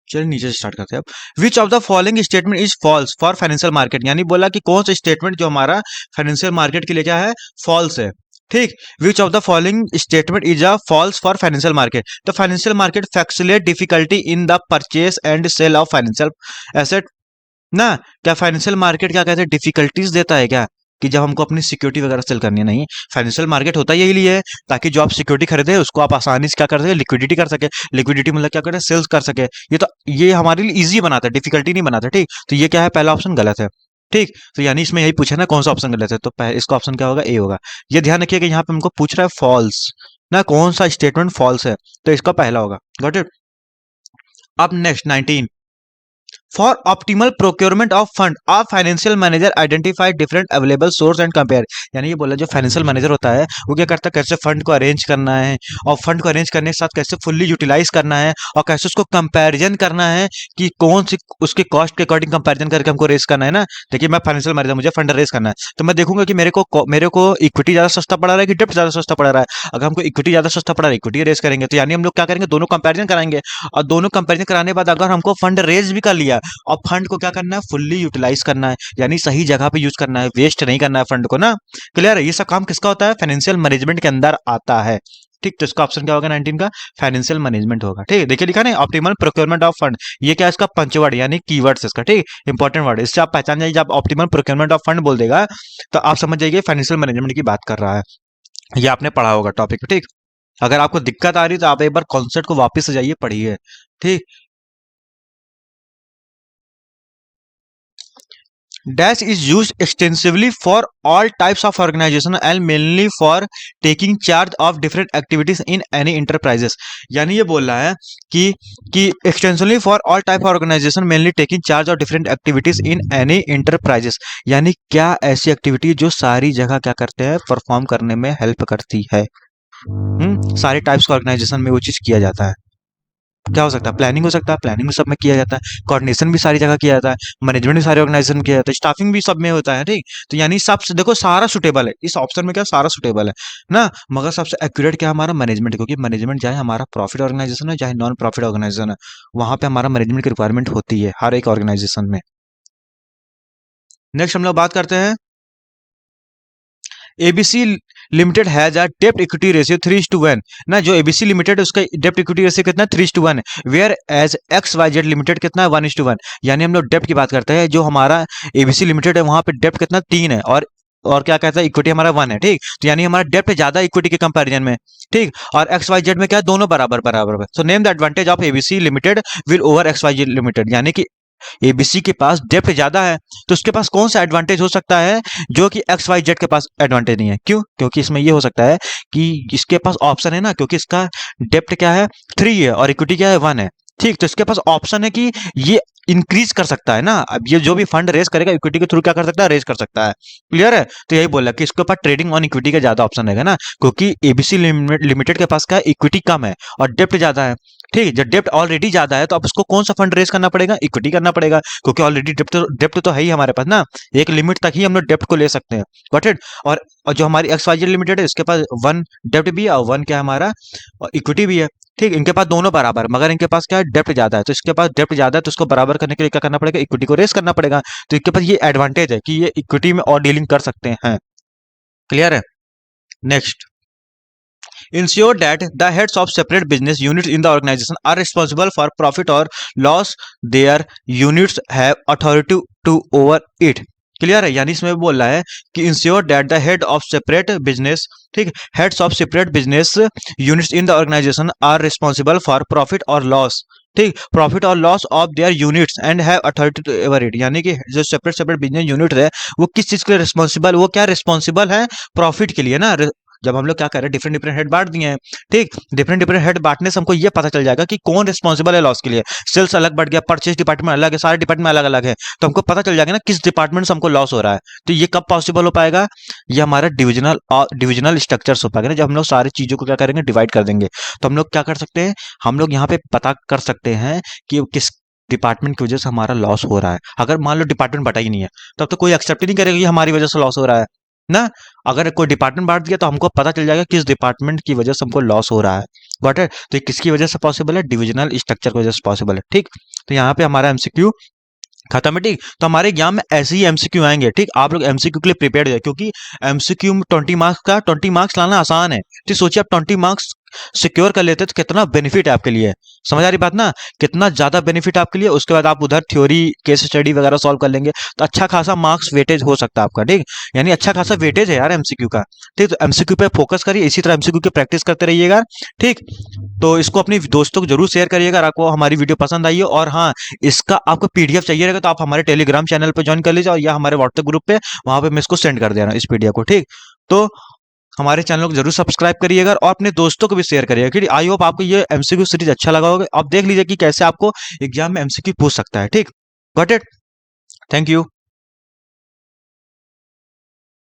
चलिए नीचे से स्टार्ट करते हैं अब। Which of the following statement is false for financial market. यानी बोला कि कौन सा स्टेटमेंट जो हमारा फाइनेंशियल मार्केट के लिए क्या है, फॉल्स है, ठीक। Which of the following statement is a false for financial market. तो financial market facilitate difficulty in the purchase and sale of financial asset ना। क्या फाइनेंशियल मार्केट क्या कहते हैं, डिफिकल्टीज देता है क्या, कि जब हमको अपनी सिक्योरिटी वगैरह सेल करनी है। नहीं, फाइनेंशियल मार्केट होता यही लिए है ताकि जो आप सिक्योरिटी खरीदे उसको आप आसानी से क्या कर सके, लिक्विडिटी कर सके। लिक्विडिटी मतलब क्या करे, सेल्स कर सके। ये हमारे लिए इजी बनाता है, डिफिकल्टी नहीं बनाता, ठीक। तो ये क्या है, पहला ऑप्शन गलत है, ठीक। तो यानी इसमें यही पूछा ना कौन सा ऑप्शन गलत है, तो इसका ऑप्शन क्या होगा, ए होगा। ये ध्यान रखिए कि यहाँ पे हमको पूछ रहा है फॉल्स ना, कौन सा स्टेटमेंट फॉल्स है, तो इसका पहला होगा। Got it. अब next 19, for optimal procurement of fund a financial manager identify different available source and compare. यानी ये बोला जो फाइनेंशियल मैनेजर होता है वो क्या करता है, कैसे फंड को अरेंज करना है, और फंड को अरेंज करने के साथ कैसे फुल्ली यूटिलाइज करना है, और कैसे उसको कंपैरिजन करना है कि कौन सी उसके कॉस्ट के अकॉर्डिंग कंपैरिजन करके हमको रेस करना है ना। देखिए मैं फाइनेंशियल मैनेजर, मुझे फंड रेस करना है, तो मैं देखूंगा कि मेरे को इक्विटी ज्यादा सस्ता पड़ रहा है कि डेप्ट ज्यादा सस्ता पड़ रहा है। अगर हमको इक्विटी ज्यादा सस्ता पड़ रहा है, इक्विटी रेस करेंगे। तो यानी हम लोग क्या करेंगे, दोनों कंपैरिजन कराएंगे, और दोनों कंपैरिजन कराने के बाद अगर हमको फंड रेज भी कर लिया, और फंड को क्या करना है, फुल्ली यूटिलाइज करना है, यानी सही जगह पे यूज करना है, वेस्ट नहीं करना है फंड को ना। क्लियर है। ये सब काम किसका होता है, फाइनेंशियल मैनेजमेंट के अंदर आता है, ठीक। तो इसका ऑप्शन क्या होगा 19 का, फाइनेंशियल मैनेजमेंट होगा, ठीक। देखिए लिखा नहीं, ऑप्टिमल प्रोक्योरमेंट ऑफ फंड, ये क्या है इसका पंचवर्ड यानी कीवर्ड इसका, ठीक। इंपॉर्टेंट वर्ड, इससे आप पहचान जाइए। जब ऑप्टिमल प्रोक्योरमेंट ऑफ फंड बोल देगा तो आप समझ जाइए फाइनेंशियल मैनेजमेंट की बात कर रहा है। ये आपने पढ़ा होगा टॉपिक, ठीक। अगर आपको दिक्कत आ रही है तो आप एक बार कॉन्सेप्ट को वापस से जाइए, पढ़िए, ठीक। Dash is used extensively for all types of organization and mainly for taking charge of different activities in any enterprises। यानी ये बोल रहा है कि extensively for all type of organization mainly taking charge of different activities in any enterprises। यानी क्या ऐसी activity जो सारी जगह क्या करते हैं, परफॉर्म करने में हेल्प करती है। सारे टाइप्स का ऑर्गेनाइजेशन में वो चीज किया जाता है। क्या हो सकता है, प्लानिंग हो सकता है, प्लानिंग में सब में किया जाता है, कोऑर्डिनेशन भी सारी जगह किया जाता है, मैनेजमेंट भी सारे ऑर्गेनाइजेशन किया जाता है, स्टाफिंग भी सब में होता है, ठीक। तो यानी सब देखो सारा सुटेबल है इस ऑप्शन में, क्या सारा सुटेबल है ना। मगर सबसे एक्यूरेट क्या हमारा मैनेजमेंट, क्योंकि मैनेजमेंट चाहे हमारा प्रॉफिट ऑर्गेनाइजेशन है चाहे नॉन प्रॉफिट ऑर्गेनाइजेशन है, वहां पे हमारा मैनेजमेंट की रिक्वायरमेंट होती है हर एक ऑर्गेनाइजेशन में। नेक्स्ट हम लोग बात करते हैं, एबीसी लिमिटेड हैज अ डेप्ट इक्विटी रेशियो 3:1 ना। जो एबीसी लिमिटेड है उसका डेप्ट इक्विटी रेशियो कितना है, 3:1 है। Whereas X Y Z limited कितना है, 1:1। यानी हम लोग डेप्ट की बात करते हैं, जो हमारा एबीसी लिमिटेड है वहां पे डेप्ट कितना 3 है, और क्या कहता है, इक्विटी हमारा 1 है, ठीक। तो यानी हमारा डेप्ट ज्यादा इक्विटी के कंपैरिजन में, ठीक। और एक्स वाई जेड में क्या है, दोनों बराबर बराबर है। So name the advantage of ABC limited will over X Y Z limited. यानी कि एबीसी के पास डेप्थ ज्यादा है, तो उसके पास कौन सा एडवांटेज हो सकता है जो कि एक्स वाई जेड के पास एडवांटेज नहीं है? क्यों? क्योंकि इसमें ये हो सकता है कि इसके पास ऑप्शन है ना, क्योंकि इसका डेप्थ क्या है 3 है और इक्विटी क्या है 1 है। ठीक, तो इसके पास ऑप्शन है कि ये इंक्रीज कर सकता है ना। अब ये जो भी फंड रेज करेगा इक्विटी के थ्रू क्या कर सकता है, रेज कर सकता है। क्लियर है? तो यही बोला कि इसके पास ट्रेडिंग ऑन इक्विटी का ज्यादा ऑप्शन रहेगा ना, क्योंकि एबीसी लिमिटेड के पास क्या है, इक्विटी कम है और डेप्थ ज्यादा है। ठीक, जब डेप्थ ऑलरेडी ज्यादा है तो अब उसको कौन सा फंड रेज करना पड़ेगा, इक्विटी करना पड़ेगा, क्योंकि ऑलरेडी डेप्थ तो है ही हमारे पास ना, एक लिमिट तक ही हम लोग डेप्थ को ले सकते हैं। Got it? और जो हमारी एक्सवाइजेड लिमिटेड है इसके पास 1 डेप्थ भी है और 1 क्या है हमारा इक्विटी भी है। ठीक, इनके पास दोनों बराबर, मगर इनके पास क्या है, डेप्थ ज्यादा है, तो इसके पास डेप्थ ज्यादा है तो इसको बराबर करने के लिए क्या करना पड़ेगा, इक्विटी को रेस करना पड़ेगा। तो इनके पास ये एडवांटेज है कि ये इक्विटी में और डीलिंग कर सकते हैं। क्लियर है? Next, ensure that the heads of separate business units in the organization are responsible for profit or loss their units have authority to over it। Clear है? यानी इसमें बोल रहा है कि ensure that the head of separate business, ठीक, heads of separate business units in the organisation are responsible for profit और loss, ठीक, प्रॉफिट और loss of their units and have authority to over it. यानी कि जो separate separate business unit है वो किस चीज के लिए रिस्पॉन्सिबल, वो क्या रिस्पॉन्सिबल है, प्रॉफिट के लिए ना। जब हम लोग क्या कर रहे हैं, डिफरेंट डिफरेंट हेड बांट दिए हैं। ठीक, डिफरेंट डिफरेंट हेड बांटने से हमको ये पता चल जाएगा कि कौन रिस्पॉन्सिबल है लॉस के लिए। सेल्स अलग बढ़ गया, परचेज डिपार्टमेंट अलग है, सारे डिपार्टमेंट अलग अलग है, तो हमको पता चल जाएगा ना किस डिपार्टमेंट से हमको लॉस हो रहा है। तो ये कब पॉसिबल हो पाएगा, ये हमारा डिविजनल स्ट्रक्चर हो पाएगा ना, जब हम लोग सारी चीजों को क्या करेंगे, डिवाइड कर देंगे। तो हम लोग क्या कर सकते हैं, हम लोग यहाँ पे पता कर सकते हैं कि किस डिपार्टमेंट की वजह से हमारा लॉस हो रहा है। अगर मान लो डिपार्टमेंट बटा ही नहीं है तब तो कोई एक्सेप्ट ही नहीं करेगा कि हमारी वजह से लॉस हो रहा है ना। अगर कोई डिपार्टमेंट बांट दिया तो हमको पता चल जाएगा किस डिपार्टमेंट की वजह से हमको लॉस हो रहा है। Got it? तो ये किसकी वजह से पॉसिबल है, डिविजनल स्ट्रक्चर की वजह से पॉसिबल है। ठीक, तो यहाँ पे हमारा एमसीक्यू खत्म है। ठीक, तो हमारे एग्जाम में ऐसे ही एमसीक्यू आएंगे। ठीक, आप लोग एमसीक्यू के लिए प्रिपेयर है, क्योंकि एमसीक्यू में 20 मार्क्स लाना आसान है। ठीक, सोचिए आप 20 मार्क्स सिक्योर कर लेते तो कितना बेनिफिट है आपके लिए। समझ आ रही बात ना, कितना ज्यादा बेनिफिट आपके लिए। उसके बाद आप उधर थ्योरी केस स्टडी वगैरह सॉल्व कर लेंगे तो अच्छा खासा मार्क्स वेटेज हो सकता है आपका। ठीक, यानी अच्छा खासा वेटेज है यार एमसीक्यू का। ठीक, तो एमसीक्यू पे फोकस करिए, इसी तरह एमसीक्यू की प्रैक्टिस करते रहिएगा। ठीक, तो इसको अपने दोस्तों को जरूर शेयर करिएगा अगर आपको हमारी वीडियो पसंद आई है। और हाँ, इसका आपको पीडीएफ चाहिए रहेगा तो आप हमारे टेलीग्राम चैनल पर ज्वाइन कर लीजिए और या हमारे व्हाट्सएप ग्रुप पे, वहां पे मैं इसको सेंड कर दे रहा हूँ इस पीडीएफ को। ठीक, तो हमारे चैनल को जरूर सब्सक्राइब करिएगा और अपने दोस्तों को भी शेयर करिएगा, क्योंकि आई होप आपको ये एमसीक्यू सीरीज अच्छा लगा होगा। आप देख लीजिए कि कैसे आपको एग्जाम में एमसीक्यू पूछ सकता है। ठीक, गॉट इट? Thank you.